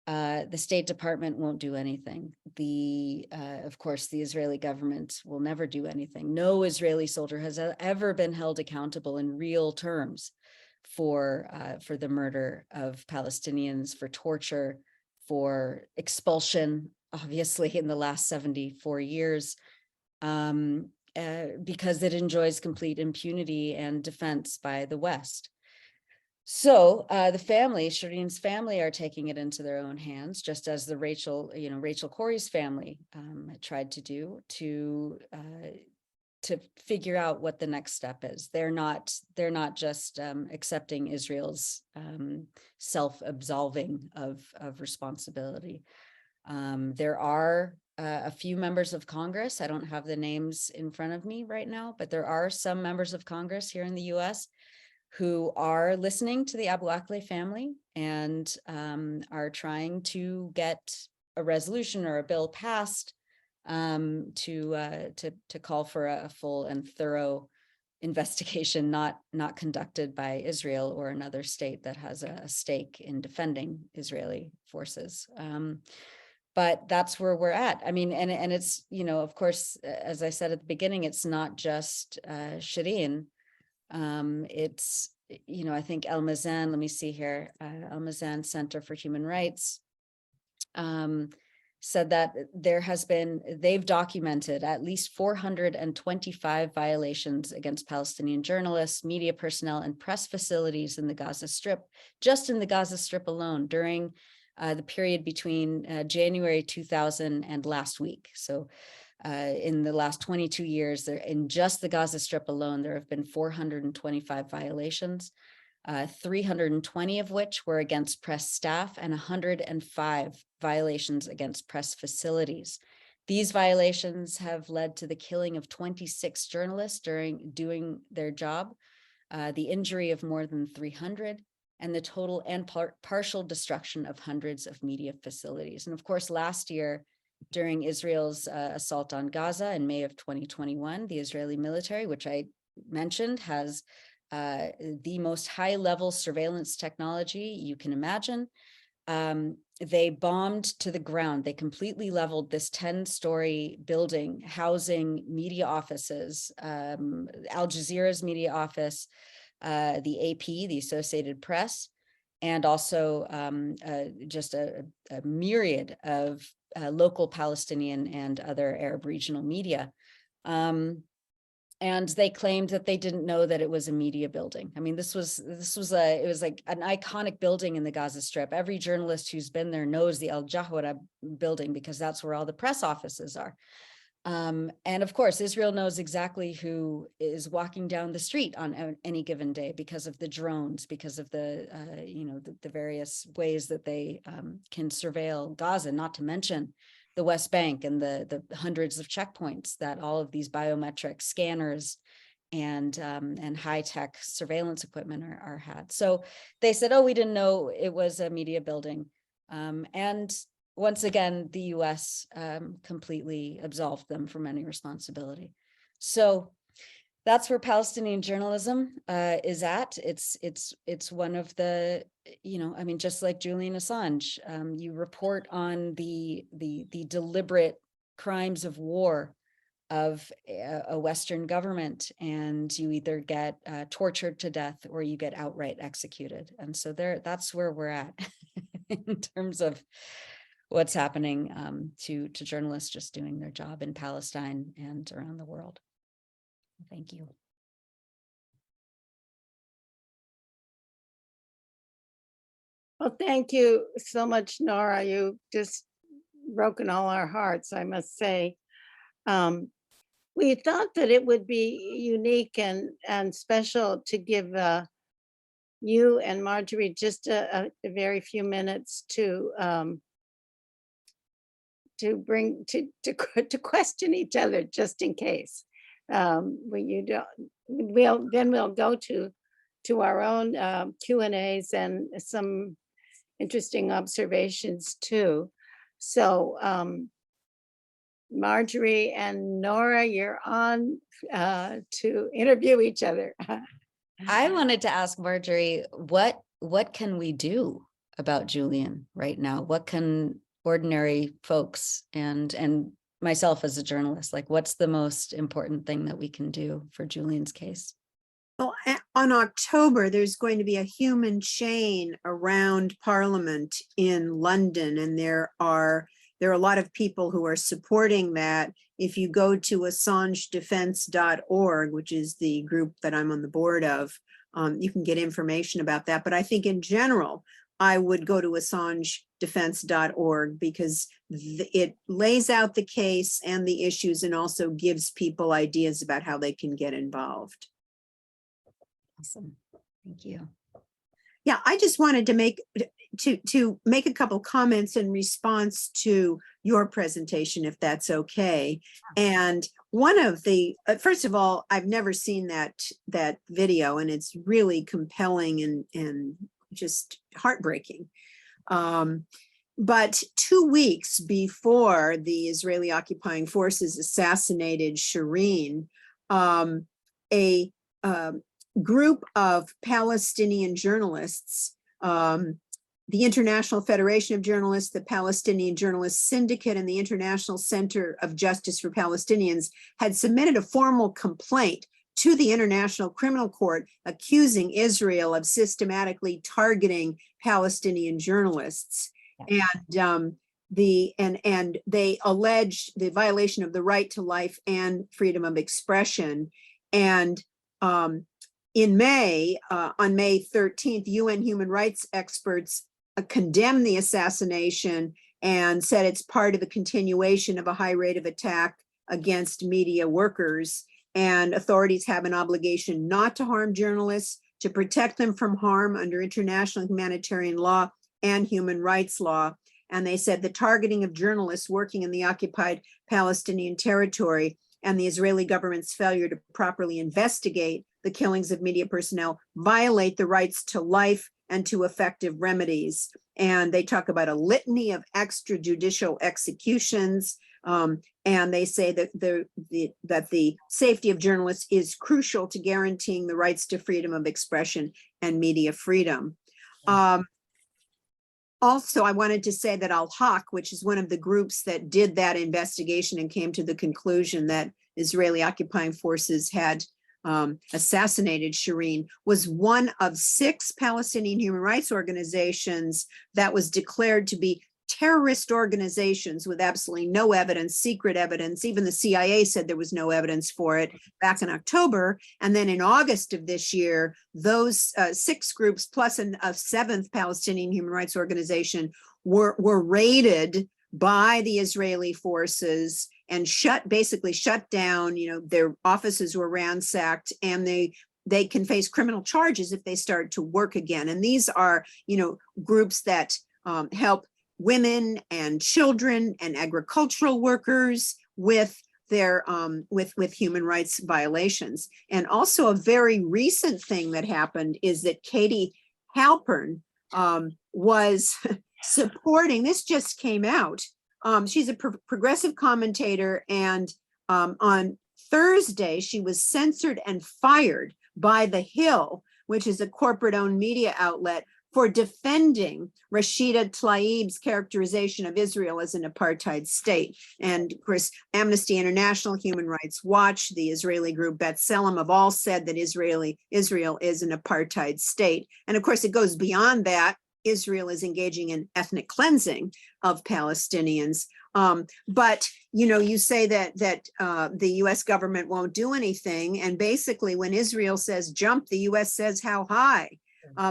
the State Department won't do anything. Of course, the Israeli government will never do anything. No Israeli soldier has ever been held accountable in real terms for the murder of Palestinians, for torture, for expulsion, obviously in the last 74 years, because it enjoys complete impunity and defense by the West. So the family, Shireen's family, are taking it into their own hands, just as the Rachel Corrie's family tried to do, to figure out what the next step is. They're not just accepting Israel's self-absolving of responsibility. There are a few members of Congress. I don't have the names in front of me right now, but there are some members of Congress here in the US who are listening to the Abu Akleh family and are trying to get a resolution or a bill passed to call for a full and thorough investigation, not conducted by Israel or another state that has a stake in defending Israeli forces. But that's where we're at. I mean, and it's, of course, as I said at the beginning, it's not just Shireen. It's, I think El Mazan, let me see here, El Mazan Center for Human Rights said that they've documented at least 425 violations against Palestinian journalists, media personnel, and press facilities in the Gaza Strip, just in the Gaza Strip alone during the period between January 2000 and last week. So in the last 22 years, in just the Gaza Strip alone, there have been 425 violations, 320 of which were against press staff and 105 violations against press facilities. These violations have led to the killing of 26 journalists during doing their job, the injury of more than 300, and the total and partial destruction of hundreds of media facilities. And of course, last year, during Israel's assault on Gaza in May of 2021, the Israeli military, which I mentioned, has the most high-level surveillance technology you can imagine. They bombed to the ground. They completely leveled this 10-story building housing media offices, Al Jazeera's media office, the AP, the Associated Press, and also just a myriad of local Palestinian and other Arab regional media. And they claimed that they didn't know that it was a media building. I mean, it was like an iconic building in the Gaza Strip. Every journalist who's been there knows the Al Jahwara building because that's where all the press offices are. And of course, Israel knows exactly who is walking down the street on any given day because of the drones, because of the various ways that they can surveil Gaza, not to mention the West Bank and the hundreds of checkpoints that all of these biometric scanners and high-tech surveillance equipment are had. So they said, oh, we didn't know it was a media building. And once again, the US completely absolved them from any responsibility. So that's where Palestinian journalism is at. It's one of the, I mean, just like Julian Assange, you report on the deliberate crimes of war of a Western government, and you either get tortured to death or you get outright executed. And so that's where we're at in terms of what's happening to journalists just doing their job in Palestine and around the world. Thank you. Well, thank you so much, Nora. You just broken all our hearts, I must say. We thought that it would be unique and special to give you and Marjorie just a very few minutes to question each other, just in case. We'll go to our own Q&As and some interesting observations too. So Marjorie and Nora, you're on to interview each other. I wanted to ask Marjorie, what can we do about Julian right now? What can ordinary folks and myself as a journalist, like what's the most important thing that we can do for Julian's case? Well, on October, there's going to be a human chain around Parliament in London, and there are a lot of people who are supporting that. If you go to AssangeDefense.org, which is the group that I'm on the board of, you can get information about that. But I think in general, I would go to AssangeDefense.org because it lays out the case and the issues and also gives people ideas about how they can get involved. Awesome. Thank you. Yeah, I just wanted to make a couple comments in response to your presentation, if that's okay. And one of the, first of all, I've never seen that video, and it's really compelling and just heartbreaking. But 2 weeks before the Israeli occupying forces assassinated Shireen, a group of Palestinian journalists, the International Federation of Journalists, the Palestinian Journalists Syndicate, and the International Center of Justice for Palestinians had submitted a formal complaint to the International Criminal Court accusing Israel of systematically targeting Palestinian journalists. And they alleged the violation of the right to life and freedom of expression. And in May, on May 13th, UN human rights experts condemned the assassination and said it's part of a continuation of a high rate of attack against media workers. And authorities have an obligation not to harm journalists, to protect them from harm under international humanitarian law and human rights law. And they said the targeting of journalists working in the occupied Palestinian territory and the Israeli government's failure to properly investigate the killings of media personnel violate the rights to life and to effective remedies. And they talk about a litany of extrajudicial executions. And they say that the safety of journalists is crucial to guaranteeing the rights to freedom of expression and media freedom. Also, I wanted to say that Al-Haq, which is one of the groups that did that investigation and came to the conclusion that Israeli occupying forces had assassinated Shireen, was one of 6 Palestinian human rights organizations that was declared to be terrorist organizations with absolutely no evidence, secret evidence. Even the CIA said there was no evidence for it back in October. And then in August of this year, those 6 groups plus a 7th Palestinian human rights organization were raided by the Israeli forces and basically shut down. Their offices were ransacked, and they can face criminal charges if they start to work again. And these are, groups that help women and children and agricultural workers with their with human rights violations. And also a very recent thing that happened is that Katie Halpern was supporting, this just came out. She's a progressive commentator, and on Thursday, she was censored and fired by The Hill, which is a corporate-owned media outlet, for defending Rashida Tlaib's characterization of Israel as an apartheid state. And of course, Amnesty International, Human Rights Watch, the Israeli group B'Tselem have all said that Israel is an apartheid state. And of course, it goes beyond that. Israel is engaging in ethnic cleansing of Palestinians. But you say that the US government won't do anything. And basically when Israel says jump, the US says how high?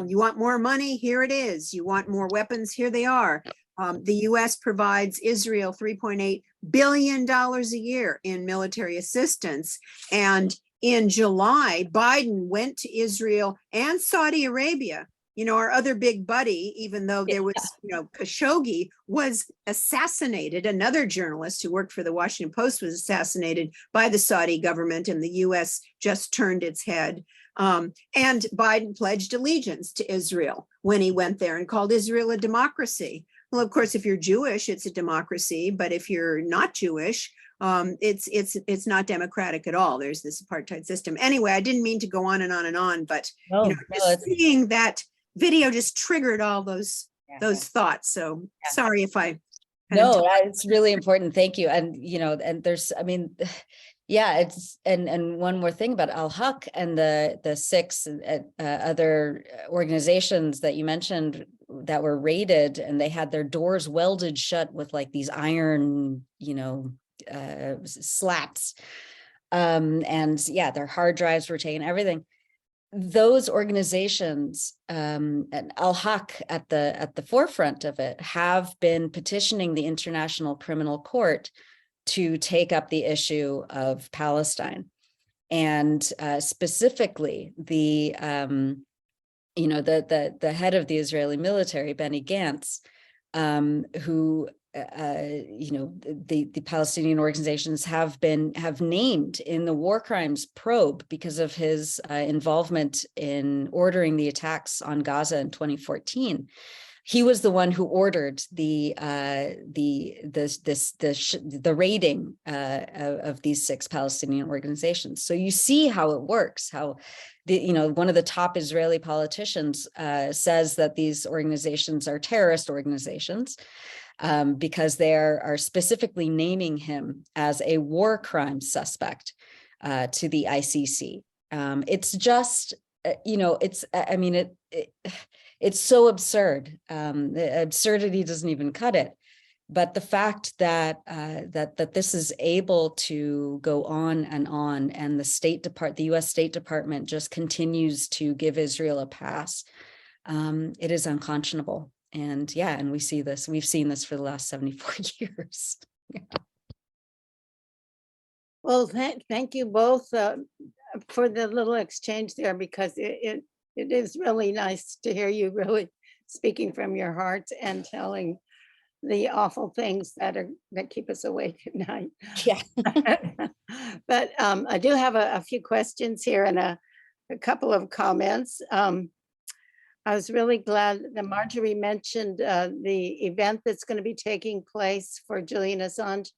You want more money? Here it is. You want more weapons? Here they are. The US provides Israel $3.8 billion a year in military assistance. And in July, Biden went to Israel and Saudi Arabia. Our other big buddy, even though there was, Khashoggi was assassinated. Another journalist who worked for the Washington Post was assassinated by the Saudi government, and the US just turned its head. And Biden pledged allegiance to Israel when he went there and called Israel a democracy. Well, of course, if you're Jewish, it's a democracy, but if you're not Jewish, it's not democratic at all. There's this apartheid system. Anyway, I didn't mean to go on and on and on, but just seeing that video just triggered all those thoughts. So sorry if I. No, it's really important. Thank you. And, and there's, it's, and one more thing about Al-Haq and the 6 other organizations that you mentioned that were raided, and they had their doors welded shut with like these iron, slats. And their hard drives were taken, everything. Those organizations, and Al-Haq at the forefront of it, have been petitioning the International Criminal Court to take up the issue of Palestine, and specifically the head of the Israeli military, Benny Gantz, who the Palestinian organizations have named in the war crimes probe because of his involvement in ordering the attacks on Gaza in 2014. He was the one who ordered the raiding of these 6 Palestinian organizations. So you see how it works, how one of the top Israeli politicians says that these organizations are terrorist organizations, because they are specifically naming him as a war crime suspect to the ICC. It's just, it's so absurd. The absurdity doesn't even cut it. But the fact that that this is able to go on, and the U.S. State Department just continues to give Israel a pass, it is unconscionable. And we've seen this for the last 74 years. Well, thank you both for the little exchange there, because it is really nice to hear you really speaking from your heart and telling the awful things that keep us awake at night. Yeah. But I do have a few questions here and a couple of comments. I was really glad that Marjorie mentioned the event that's going to be taking place for Julian Assange.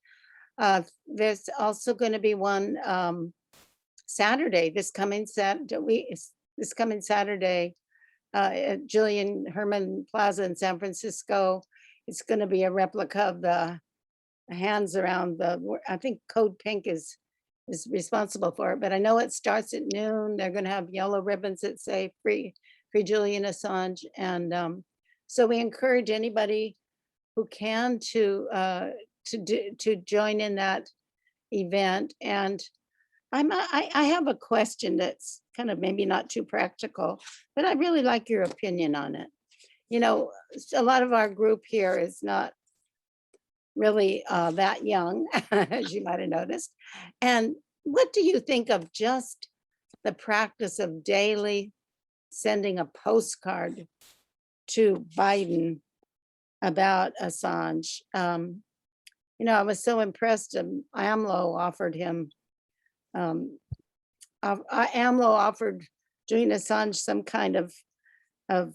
There's also going to be one Saturday, this coming Saturday, at Julian Herman Plaza in San Francisco. It's going to be a replica of the hands around I think Code Pink is responsible for it, but I know it starts at noon. They're going to have yellow ribbons that say free Julian Assange. And so we encourage anybody who can to join in that event. And I have a question that's kind of maybe not too practical, but I really like your opinion on it. A lot of our group here is not really that young, as you might have noticed. And what do you think of just the practice of daily sending a postcard to Biden about Assange? I was so impressed. AMLO offered him, AMLO offered Julian Assange some kind of, I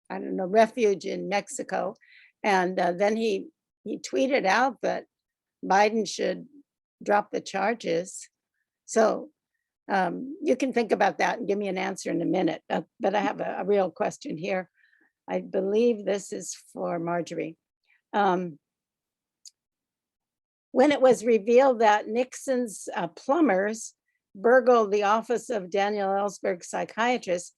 don't know, refuge in Mexico. And then he tweeted out that Biden should drop the charges. So you can think about that and give me an answer in a minute. But I have a real question here. I believe this is for Marjorie. When it was revealed that Nixon's plumbers burgled the office of Daniel Ellsberg, psychiatrist,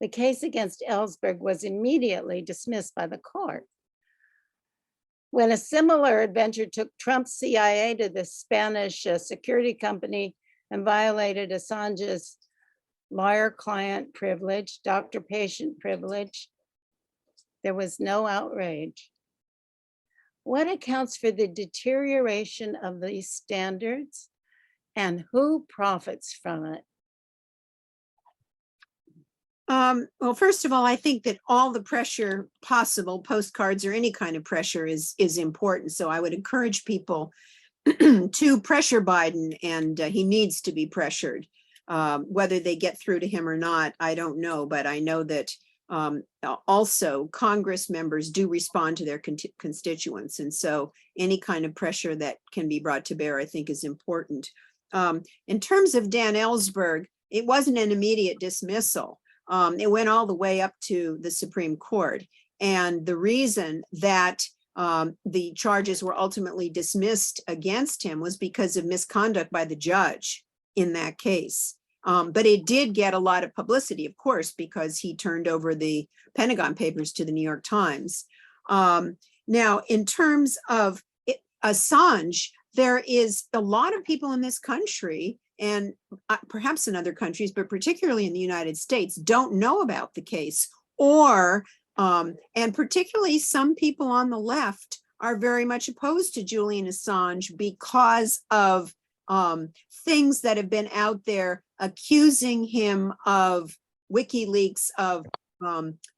the case against Ellsberg was immediately dismissed by the court. When a similar adventure took Trump's CIA to the Spanish security company and violated Assange's lawyer-client privilege, doctor-patient privilege, there was no outrage. What accounts for the deterioration of these standards, and who profits from it? Well, first of all, I think that all the pressure possible, postcards or any kind of pressure is important. So I would encourage people to pressure Biden, and he needs to be pressured. Whether they get through to him or not, I don't know, but I know that also Congress members do respond to their constituents. And so any kind of pressure that can be brought to bear, I think, is important. In terms of Dan Ellsberg, it wasn't an immediate dismissal. It went all the way up to the Supreme Court. And the reason that the charges were ultimately dismissed against him was because of misconduct by the judge in that case. But it did get a lot of publicity, of course, because he turned over the Pentagon Papers to the New York Times. Now, in terms of Assange, there is a lot of people in this country, and perhaps in other countries, but particularly in the United States, don't know about the case, or, and particularly some people on the left are very much opposed to Julian Assange because of things that have been out there accusing him of WikiLeaks of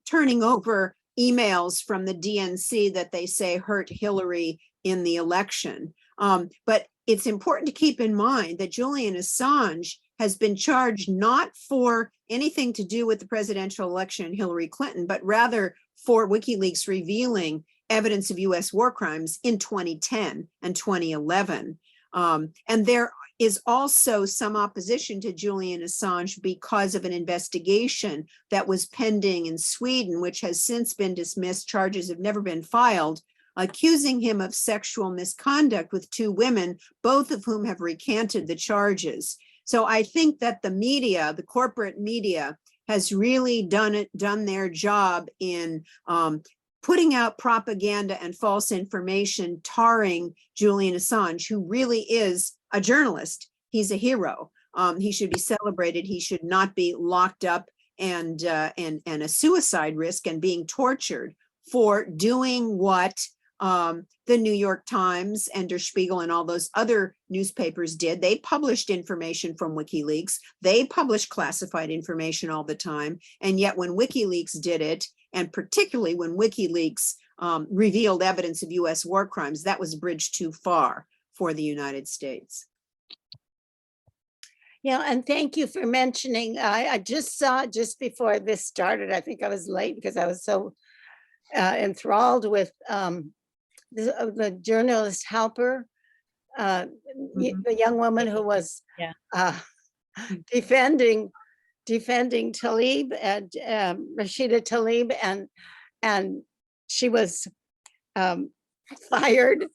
turning over emails from the DNC that they say hurt Hillary in the election. But it's important to keep in mind that Julian Assange has been charged not for anything to do with the presidential election and Hillary Clinton, but rather for WikiLeaks revealing evidence of US war crimes in 2010 and 2011. And there is also some opposition to Julian Assange because of an investigation that was pending in Sweden, which has since been dismissed. Charges have never been filed, accusing him of sexual misconduct with two women, both of whom have recanted the charges. So I think that the media, the corporate media, has really done their job in putting out propaganda and false information, tarring Julian Assange, who really is a journalist. He's a hero. He should be celebrated. He should not be locked up and a suicide risk and being tortured for doing what the New York Times and Der Spiegel and all those other newspapers did. They published information from WikiLeaks. They published classified information all the time. And yet when WikiLeaks did it, and particularly when WikiLeaks revealed evidence of US war crimes, that was a bridge too far for the United States. Yeah, and thank you for mentioning, I just saw it just before this started. I think I was late because I was so enthralled with the journalist Halper, the young woman who was defending Tlaib and Rashida Tlaib, and she was fired.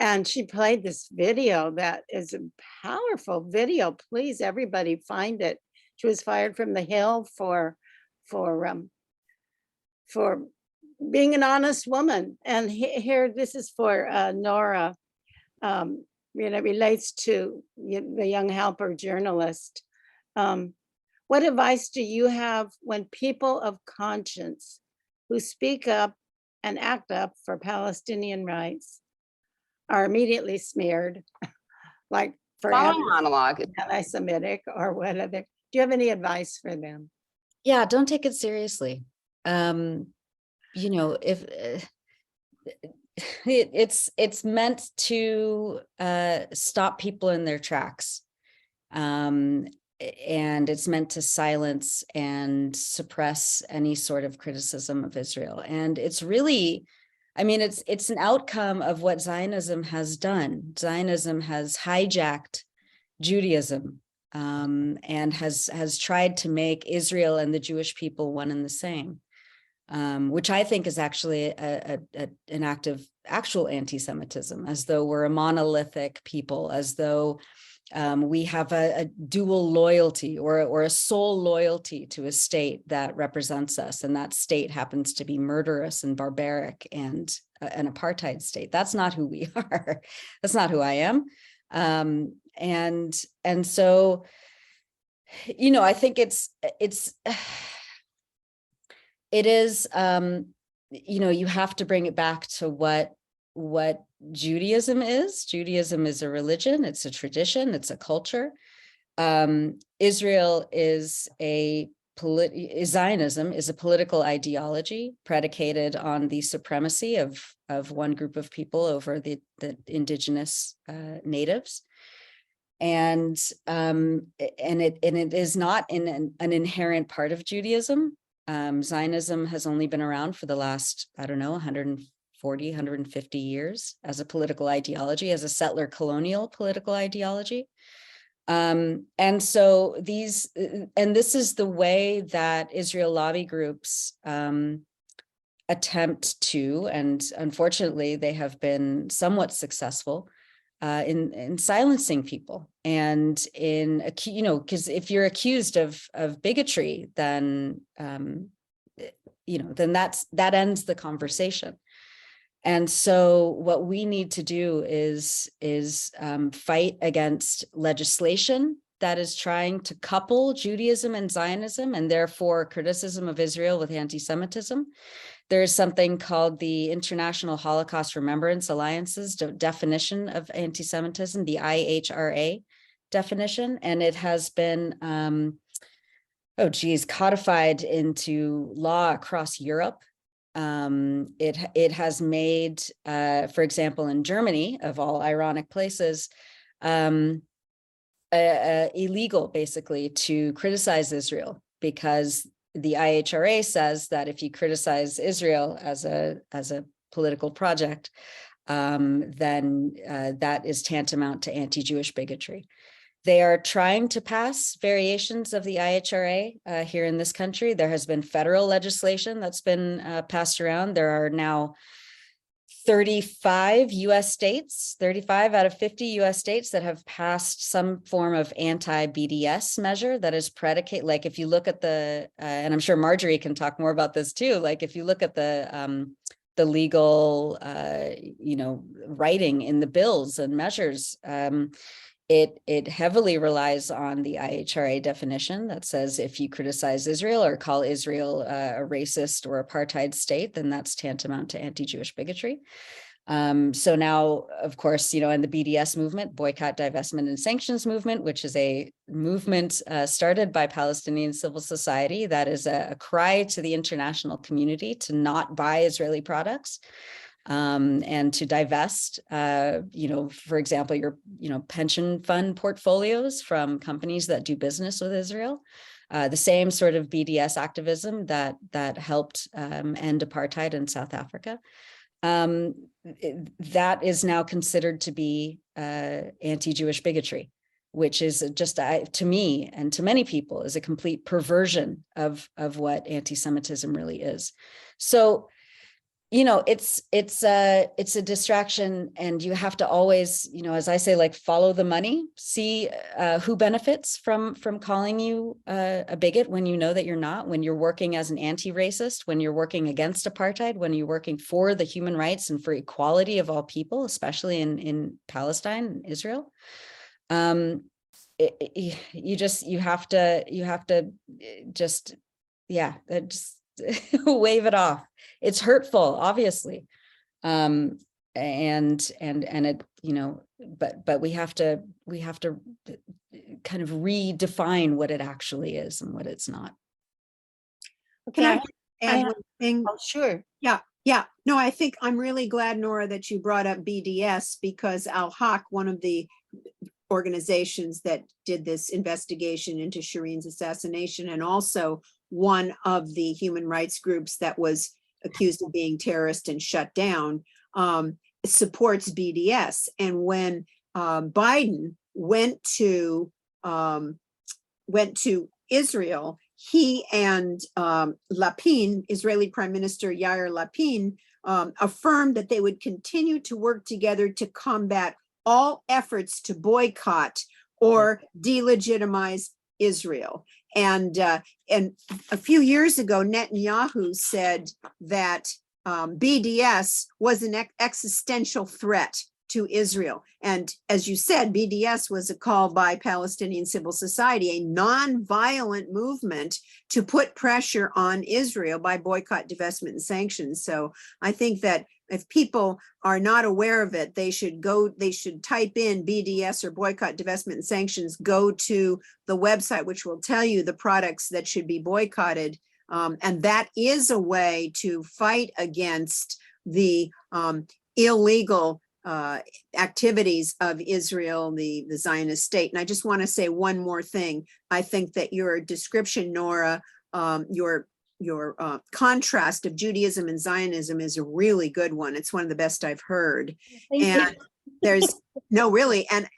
And she played this video that is a powerful video. Please, everybody, find it. She was fired from the Hill for being an honest woman. And here, this is for Nora. It relates to the young helper journalist. What advice do you have when people of conscience who speak up and act up for Palestinian rights are immediately smeared, like for monologue, anti-Semitic or whatever? Do you have any advice for them? Yeah, don't take it seriously. If it's meant to stop people in their tracks. And it's meant to silence and suppress any sort of criticism of Israel. And it's really, I mean, it's an outcome of what Zionism has done. Zionism has hijacked Judaism, and has tried to make Israel and the Jewish people one and the same, which I think is actually an act of actual anti-Semitism, as though we're a monolithic people, as though we have a dual loyalty or a sole loyalty to a state that represents us, and that state happens to be murderous and barbaric and an apartheid state. That's not who we are. That's not who I am. And so, you know, I think it is, you know, you have to bring it back to what Judaism is. Judaism is a religion, it's a tradition, it's a culture. Israel is Zionism is a political ideology predicated on the supremacy of one group of people over the indigenous natives. And it is not an inherent part of Judaism. Zionism has only been around for the last, I don't know, 140, 150 years as a political ideology, as a settler colonial political ideology. And so this is the way that Israel lobby groups attempt to, and unfortunately they have been somewhat successful in silencing people, and in, you know, because if you're accused of bigotry, then you know, then that ends the conversation. And so what we need to do is fight against legislation that is trying to couple Judaism and Zionism, and therefore criticism of Israel, with anti-Semitism. There's something called the International Holocaust Remembrance Alliance's definition of anti-Semitism, the IHRA definition, and it has been, codified into law across Europe. It has made, for example, in Germany, of all ironic places, illegal basically to criticize Israel, because the IHRA says that if you criticize Israel as a political project, then that is tantamount to anti-Jewish bigotry. They are trying to pass variations of the IHRA here in this country. There has been federal legislation that's been passed around. There are now 35 US states, 35 out of 50 US states that have passed some form of anti-BDS measure that is predicate. Like if you look at the, and I'm sure Marjorie can talk more about this too, like if you look at the legal, you know, writing in the bills and measures, it heavily relies on the IHRA definition that says if you criticize Israel or call Israel a racist or apartheid state, then that's tantamount to anti-Jewish bigotry. So now, of course, you know, in the BDS movement, boycott, divestment, and sanctions movement, which is a movement started by Palestinian civil society, that is a cry to the international community to not buy Israeli products. And to divest, you know, for example, your, you know, pension fund portfolios from companies that do business with Israel. The same sort of BDS activism that helped end apartheid in South Africa. That is now considered to be anti-Jewish bigotry, which is just, to me and to many people, is a complete perversion of what anti-Semitism really is. So, you know, it's a distraction, and you have to always, you know, as I say, like, follow the money, see who benefits from calling you a bigot when you know that you're not, when you're working as an anti-racist, when you're working against apartheid, when you're working for the human rights and for equality of all people, especially in Palestine and Israel. You have to just wave it off. It's hurtful, obviously. And it, you know, but we have to kind of redefine what it actually is and what it's not. Okay, I I add have- one thing. Oh, sure. Yeah, Yeah, no, I think I'm really glad, Nora, that you brought up BDS because Al-Haq, one of the organizations that did this investigation into Shireen's assassination, and also one of the human rights groups that was accused of being terrorist and shut down, supports BDS. And when Biden went to Israel, he and Lapin, Israeli Prime Minister Yair Lapin, affirmed that they would continue to work together to combat all efforts to boycott or delegitimize Israel. And a few years ago, Netanyahu said that BDS was an existential threat to Israel. And as you said, BDS was a call by Palestinian civil society, a non-violent movement to put pressure on Israel by boycott, divestment, and sanctions. So I think that if people are not aware of it, they should type in BDS or boycott, divestment, and sanctions, go to the website, which will tell you the products that should be boycotted. And that is a way to fight against the illegal activities of Israel, the Zionist state. And I just want to say one more thing. I think that your description, Nora, your contrast of Judaism and Zionism is a really good one. It's one of the best I've heard. And there's no, really, and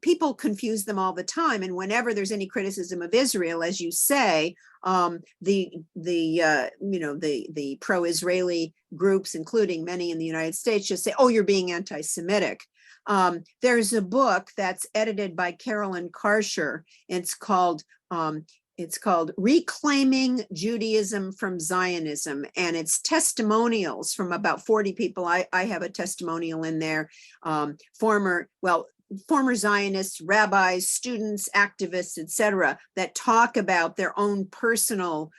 people confuse them all the time. And whenever there's any criticism of Israel, as you say, the pro-Israeli groups, including many in the United States, just say, "Oh, you're being anti-Semitic." There's a book that's edited by Carolyn Karsher. It's called Reclaiming Judaism from Zionism, and it's testimonials from about 40 people. I have a testimonial in there, former Zionists, rabbis, students, activists, etc., that talk about their own personal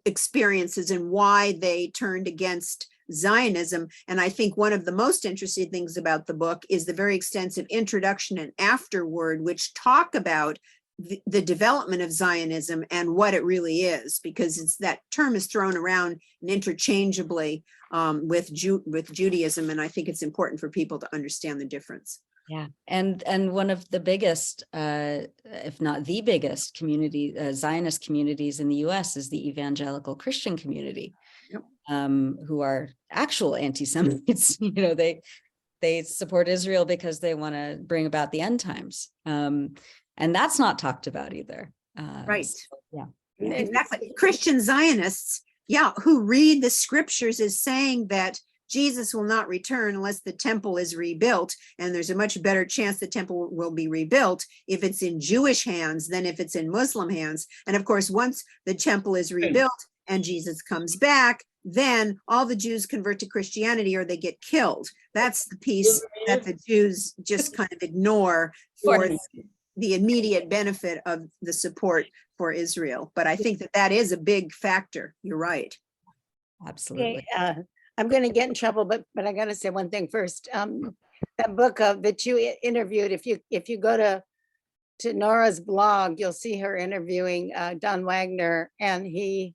experiences and why they turned against Zionism. And I think one of the most interesting things about the book is the very extensive introduction and afterword, which talk about the development of Zionism and what it really is, because it's that term is thrown around interchangeably with Judaism, and I think it's important for people to understand the difference. Yeah, and one of the biggest, if not the biggest community, Zionist communities in the U.S. is the evangelical Christian community, Yep. Who are actual anti-Semites. They support Israel because they want to bring about the end times. And that's not talked about either. Right. Yeah. Exactly. Christian Zionists, who read the scriptures as saying that Jesus will not return unless the temple is rebuilt. And there's a much better chance the temple will be rebuilt if it's in Jewish hands than if it's in Muslim hands. And of course, once the temple is rebuilt and Jesus comes back, then all the Jews convert to Christianity or they get killed. That's the piece that the Jews just kind of ignore for the immediate benefit of the support for Israel. But I think that is a big factor. You're right. Absolutely. Okay, I'm going to get in trouble, but I got to say one thing first. That book that you interviewed, if you go to Nora's blog, you'll see her interviewing Don Wagner, and he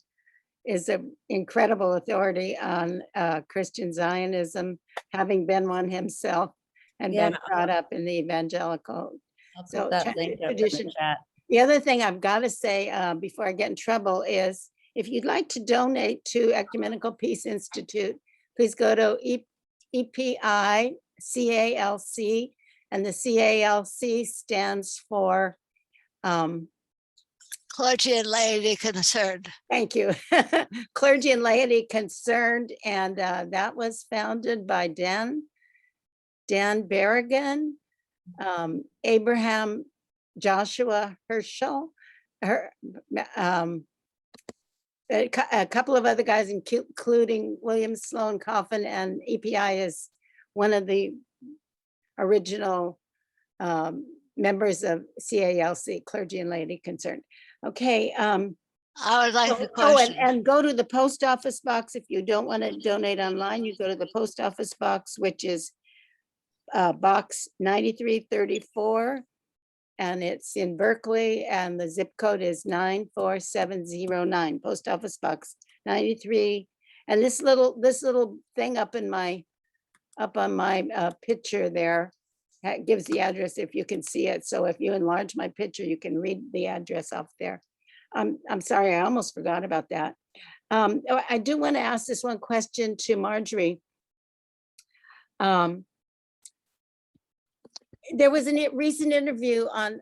is an incredible authority on Christian Zionism, having been one himself and been brought up in the evangelical. I'll put that link up in the chat. The other thing I've got to say before I get in trouble is, if you'd like to donate to Ecumenical Peace Institute, please go to EPI CALC, and the CALC stands for Clergy and Laity Concerned. Thank you. Clergy and Laity Concerned, and that was founded by Dan Berrigan, Abraham Joshua Herschel, a couple of other guys, including William Sloan Coffin, and EPI is one of the original members of CALC, Clergy and Laity Concerned. Okay. I would like a question. And go to the post office box. If you don't want to donate online, you go to the post office box, which is box 9334, and it's in Berkeley, and the zip code is 94709, post office box 93 And this little thing up on my picture there gives the address if you can see it. So if you enlarge my picture, you can read the address up there. I'm sorry, I almost forgot about that. I do want to ask this one question to Marjorie. There was a recent interview on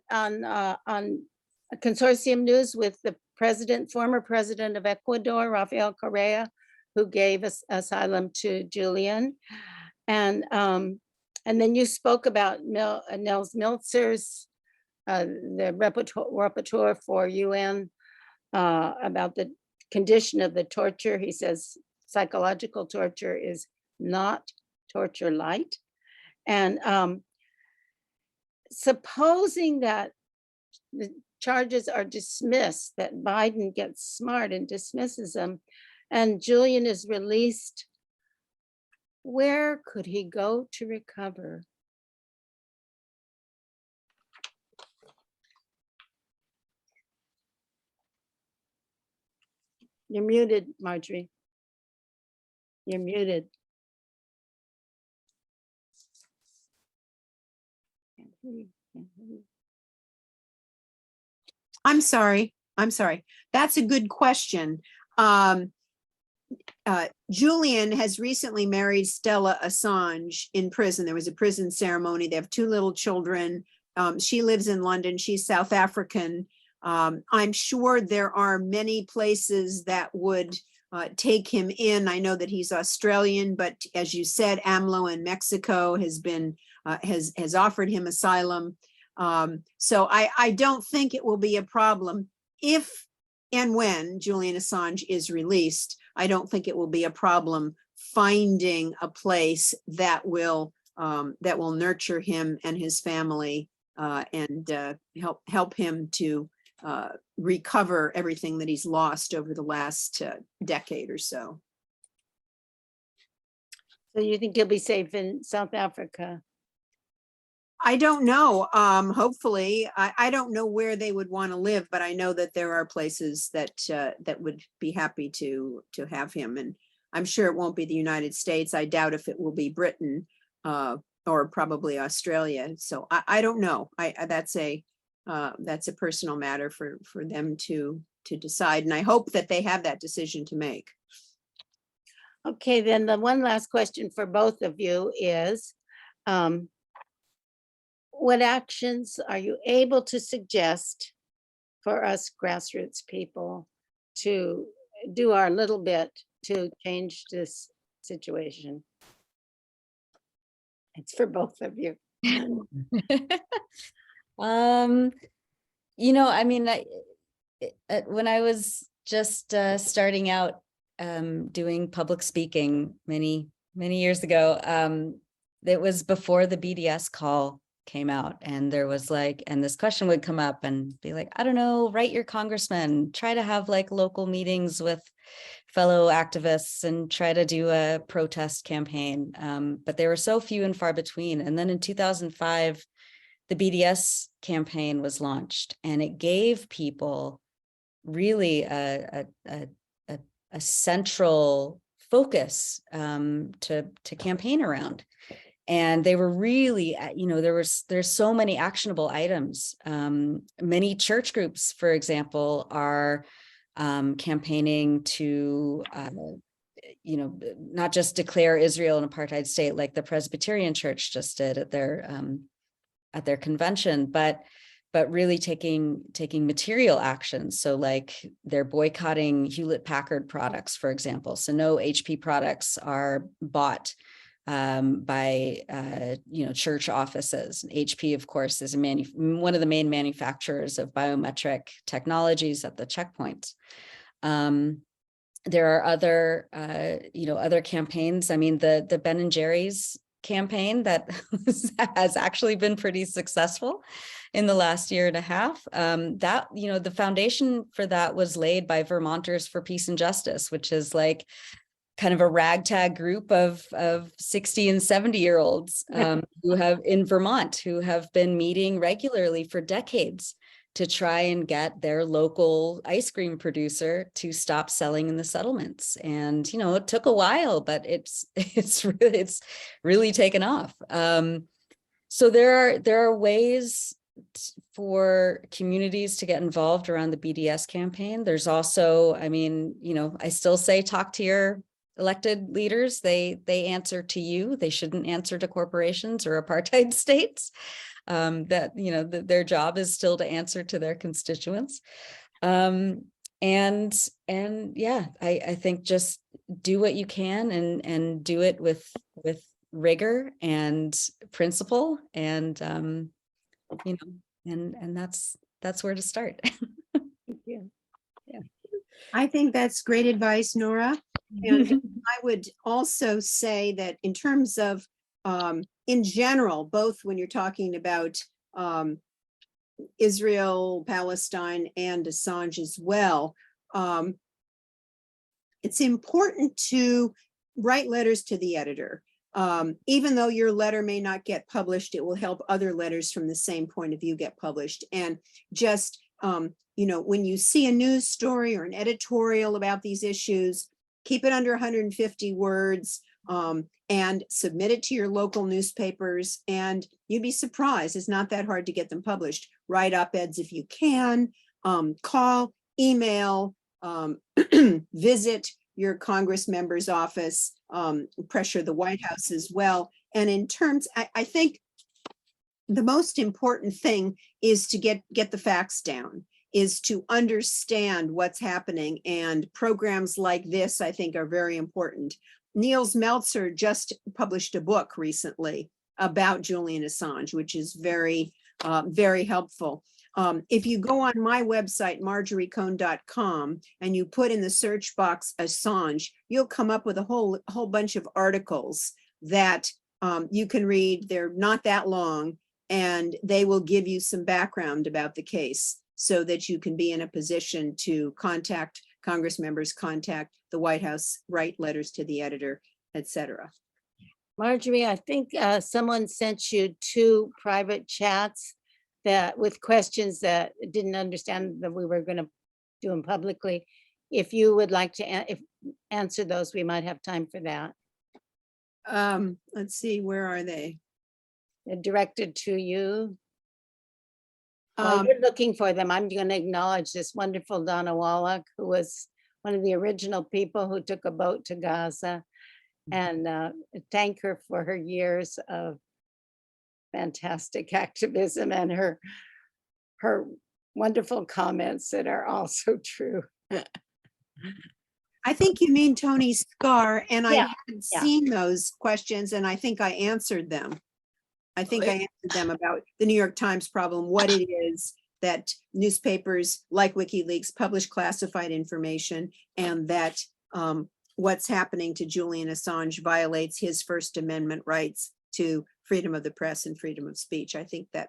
Consortium News with the former president of Ecuador, Rafael Correa, who gave us asylum to Julian. And then you spoke about Nels Miltzer's, the rapporteur for UN, about the condition of the torture. He says psychological torture is not torture light. And supposing that the charges are dismissed, that Biden gets smart and dismisses them, and Julian is released, where could he go to recover? You're muted, Marjorie. You're muted. I'm sorry. That's a good question. Julian has recently married Stella Assange in prison. There was a prison ceremony. They have 2 little children. She lives in London. She's South African. I'm sure there are many places that would take him in. I know that he's Australian, but as you said, AMLO in Mexico has offered him asylum. So I don't think it will be a problem if and when Julian Assange is released. I don't think it will be a problem finding a place that will nurture him and his family and help him to recover everything that he's lost over the last decade or so. So you think he'll be safe in South Africa? I don't know. Hopefully, I don't know where they would want to live, but I know that there are places that would be happy to have him. And I'm sure it won't be the United States. I doubt if it will be Britain or probably Australia. So I don't know. That's a personal matter for them to decide. And I hope that they have that decision to make. Okay, then the one last question for both of you is, what actions are you able to suggest for us grassroots people to do our little bit to change this situation? It's for both of you. I mean, when I was just starting out doing public speaking many years ago, it was before the BDS call came out, and there was and this question would come up and be like, I don't know, write your congressman, try to have local meetings with fellow activists and try to do a protest campaign. But they were so few and far between. And then in 2005, the BDS campaign was launched, and it gave people really a central focus to campaign around. And they were really, there's so many actionable items. Many church groups, for example, are campaigning to, not just declare Israel an apartheid state like the Presbyterian Church just did at their convention, but really taking material actions. So they're boycotting Hewlett-Packard products, for example. So no HP products are bought by church offices. HP, of course, is one of the main manufacturers of biometric technologies at the checkpoints. There are other campaigns. I mean, the Ben and Jerry's campaign that has actually been pretty successful in the last year and a half. The foundation for that was laid by Vermonters for Peace and Justice, which is kind of a ragtag group of 60 and 70-year-olds who have in Vermont, who have been meeting regularly for decades to try and get their local ice cream producer to stop selling in the settlements. And, you know, it took a while, but it's really taken off. So there are ways for communities to get involved around the BDS campaign. There's also, I mean, you know, I still say talk to your elected leaders. They answer to you. They shouldn't answer to corporations or apartheid states. That, you know, their job is still to answer to their constituents. And yeah, I think just do what you can and do it with rigor and principle, and you know, and that's where to start. I think that's great advice, Nora. And I would also say that in terms of, in general, both when you're talking about Israel, Palestine, and Assange as well, it's important to write letters to the editor. Even though your letter may not get published, it will help other letters from the same point of view get published. And just, you know, when you see a news story or an editorial about these issues, keep it under 150 words and submit it to your local newspapers, and you'd be surprised. It's not that hard to get them published. Write op-eds if you can, call, email, visit your Congress member's office, pressure the White House as well. And in terms, I think the most important thing is to get the facts down, is to understand what's happening. And programs like this, I think, are very important. Niels Meltzer just published a book recently about Julian Assange, which is very, very helpful. If you go on my website, marjoriecohn.com, and you put in the search box Assange, you'll come up with a whole bunch of articles that you can read. They're not that long, and they will give you some background about the case so that you can be in a position to contact Congress members, contact the White House, write letters to the editor, etc. Marjorie, I think someone sent you 2 private chats that with questions that didn't understand that we were going to do them publicly. If you would like to answer those, we might have time for that. Let's see, where are they? They're directed to you. While you're looking for them, I'm going to acknowledge this wonderful Donna Wallach, who was one of the original people who took a boat to Gaza, and thank her for her years of fantastic activism and her wonderful comments that are also true. I think you mean Tony Scar, and I Yeah, had yeah. seen those questions, and I think I answered them. I think I answered them about the New York Times problem, what it is that newspapers like WikiLeaks publish classified information, and that what's happening to Julian Assange violates his First Amendment rights to freedom of the press and freedom of speech. I think that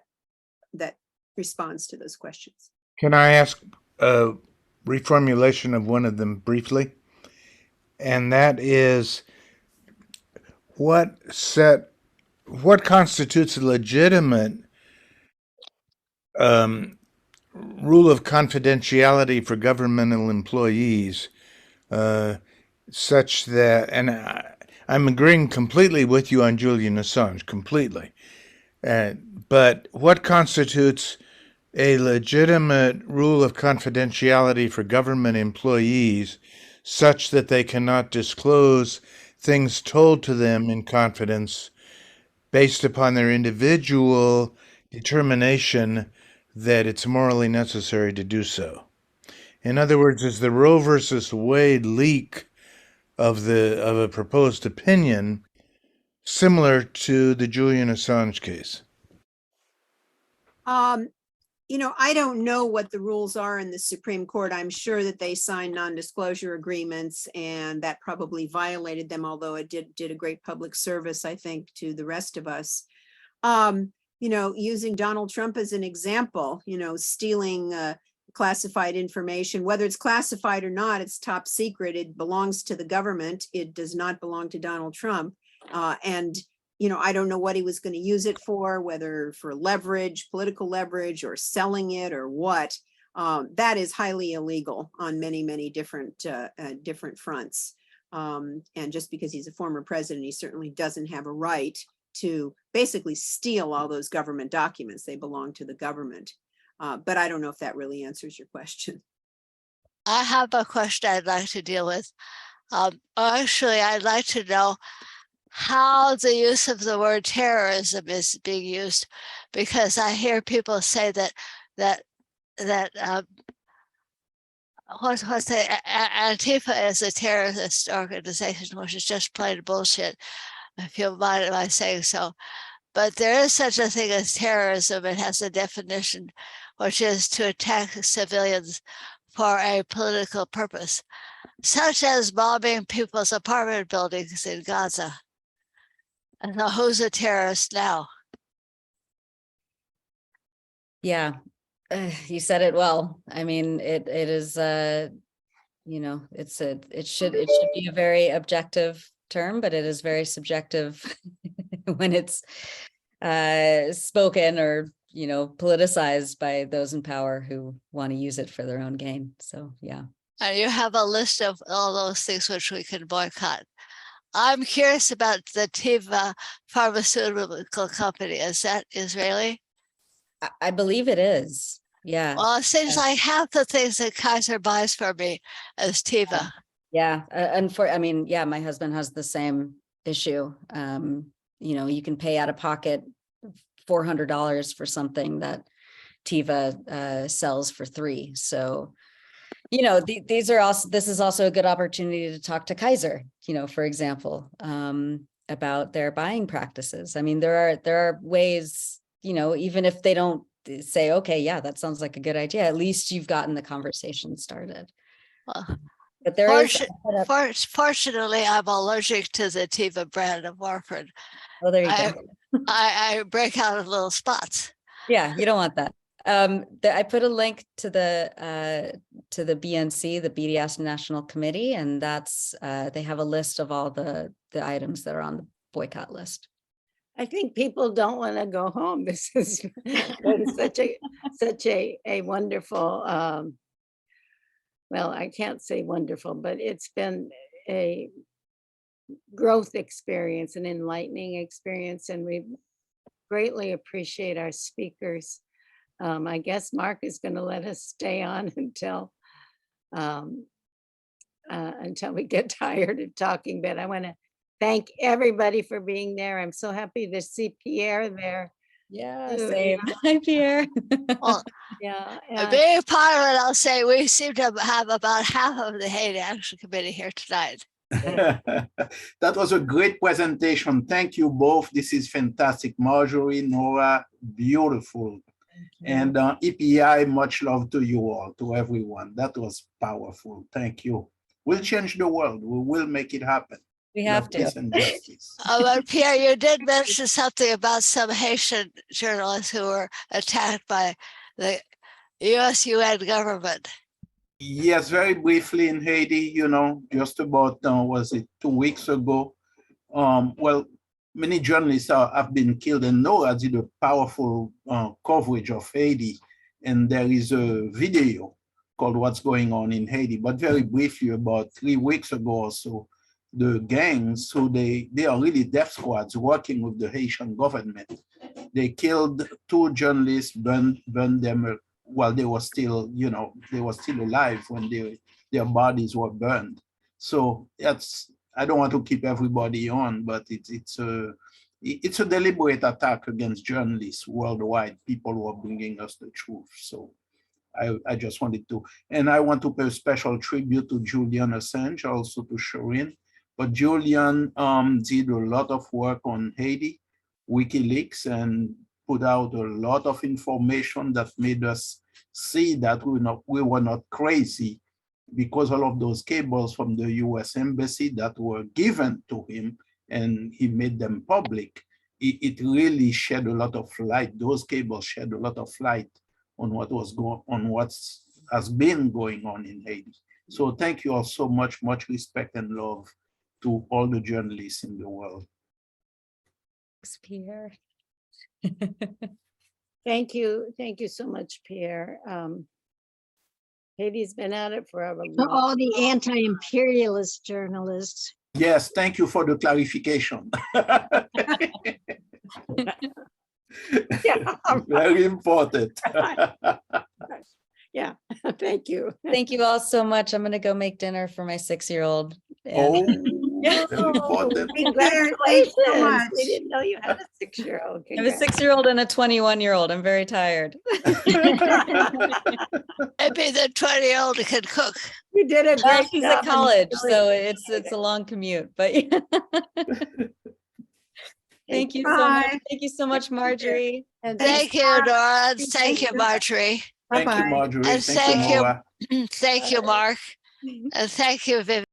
responds to those questions. Can I ask a reformulation of one of them briefly? And that is, what constitutes a legitimate rule of confidentiality for governmental employees, such that, and I'm agreeing completely with you on Julian Assange, completely. But what constitutes a legitimate rule of confidentiality for government employees such that they cannot disclose things told to them in confidence based upon their individual determination that it's morally necessary to do so? In other words, is the Roe versus Wade leak of a proposed opinion similar to the Julian Assange case? You know, I don't know what the rules are in the Supreme Court. I'm sure that they signed non-disclosure agreements, and that probably violated them, although it did a great public service, I think, to the rest of us. You know, using Donald Trump as an example, you know, stealing classified information, whether it's classified or not, it's top secret. It belongs to the government. It does not belong to Donald Trump. And I don't know what he was going to use it for, whether for leverage, political leverage, or selling it or what. That is highly illegal on many, many different fronts. And just because he's a former president, he certainly doesn't have a right to basically steal all those government documents. They belong to the government. But I don't know if that really answers your question. I have a question I'd like to deal with. Actually, I'd like to know how the use of the word terrorism is being used, because I hear people say that what's the Antifa is a terrorist organization, which is just plain bullshit, if you mind my saying so. But there is such a thing as terrorism. It has a definition, which is to attack civilians for a political purpose, such as bombing people's apartment buildings in Gaza. And so who's a terrorist now? Yeah, you said it well. I mean, it is it should be a very objective term, but it is very subjective when it's spoken or politicized by those in power who want to use it for their own gain. So yeah. And you have a list of all those things which we can boycott. I'm curious about the Teva pharmaceutical company. Is that Israeli? I believe it is. Yeah. Well, it seems like half the things that Kaiser buys for me is Teva. Yeah. Yeah, my husband has the same issue. You can pay out of pocket $400 for something that Teva sells for $3. So, this is also a good opportunity to talk to Kaiser, for example, about their buying practices. I mean, there are ways, even if they don't say, okay, yeah, that sounds like a good idea, at least you've gotten the conversation started. Well, but there is fortunately, I'm allergic to the Teva brand of warfarin. Oh, there you go. I break out in little spots. Yeah, you don't want that. I put a link to the BNC, the BDS National Committee, and that's they have a list of all the items that are on the boycott list. I think people don't want to go home. This is such a wonderful, well, I can't say wonderful, but it's been a growth experience, an enlightening experience, and we greatly appreciate our speakers. I guess Mark is going to let us stay on until we get tired of talking, but I want to thank everybody for being there. I'm so happy to see Pierre there. Yeah, same. Hi, Pierre. Well, yeah. Being part of it, I'll say we seem to have about half of the Haiti Action Committee here tonight. That was a great presentation. Thank you both. This is fantastic. Marjorie, Nora, beautiful. And EPI, much love to you all, to everyone. That was powerful. Thank you. We'll change the world. We will make it happen. We have to. Peace and justice. But Pierre, you did mention something about some Haitian journalists who were attacked by the US UN government. Yes, very briefly in Haiti, just about, was it 2 weeks ago? Well, many journalists have been killed, and Nora did a powerful coverage of Haiti. And there is a video called What's Going On in Haiti. But very briefly, about 3 weeks ago or so, the gangs, who they are really death squads working with the Haitian government. They killed 2 journalists, burned them while they were still, they were still alive when their bodies were burned. So I don't want to keep everybody on, but it's a deliberate attack against journalists worldwide, people who are bringing us the truth. So I just wanted to, and I want to pay a special tribute to Julian Assange, also to Shireen. But Julian did a lot of work on Haiti, WikiLeaks, and put out a lot of information that made us see that we were not crazy, because all of those cables from the US Embassy that were given to him and he made them public, it really shed a lot of light. Those cables shed a lot of light on what has been going on in Haiti. So thank you all so much, much respect and love to all the journalists in the world. Thanks, Pierre. Thank you so much, Pierre. Katie's been at it forever. To all the anti-imperialist journalists. Yes, thank you for the clarification. Very important. Yeah, thank you. Thank you all so much. I'm gonna go make dinner for my 6-year-old. Oh, Yeah. very important. Congratulations. much. We didn't know you had a 6-year-old. I have a 6-year-old and a 21-year-old. I'm very tired. Maybe the 20-year-old can cook. You did a Well, great she's job at and college, really so it's a long commute, but thank you so much. Bye. Thank you so much, Marjorie. And Thank you, Nora. and Thank you, Marjorie. Thank you, Bye-bye. Marjorie. And Thank you, thank you. Nora. Thank you, Mark. And thank you, Vivian.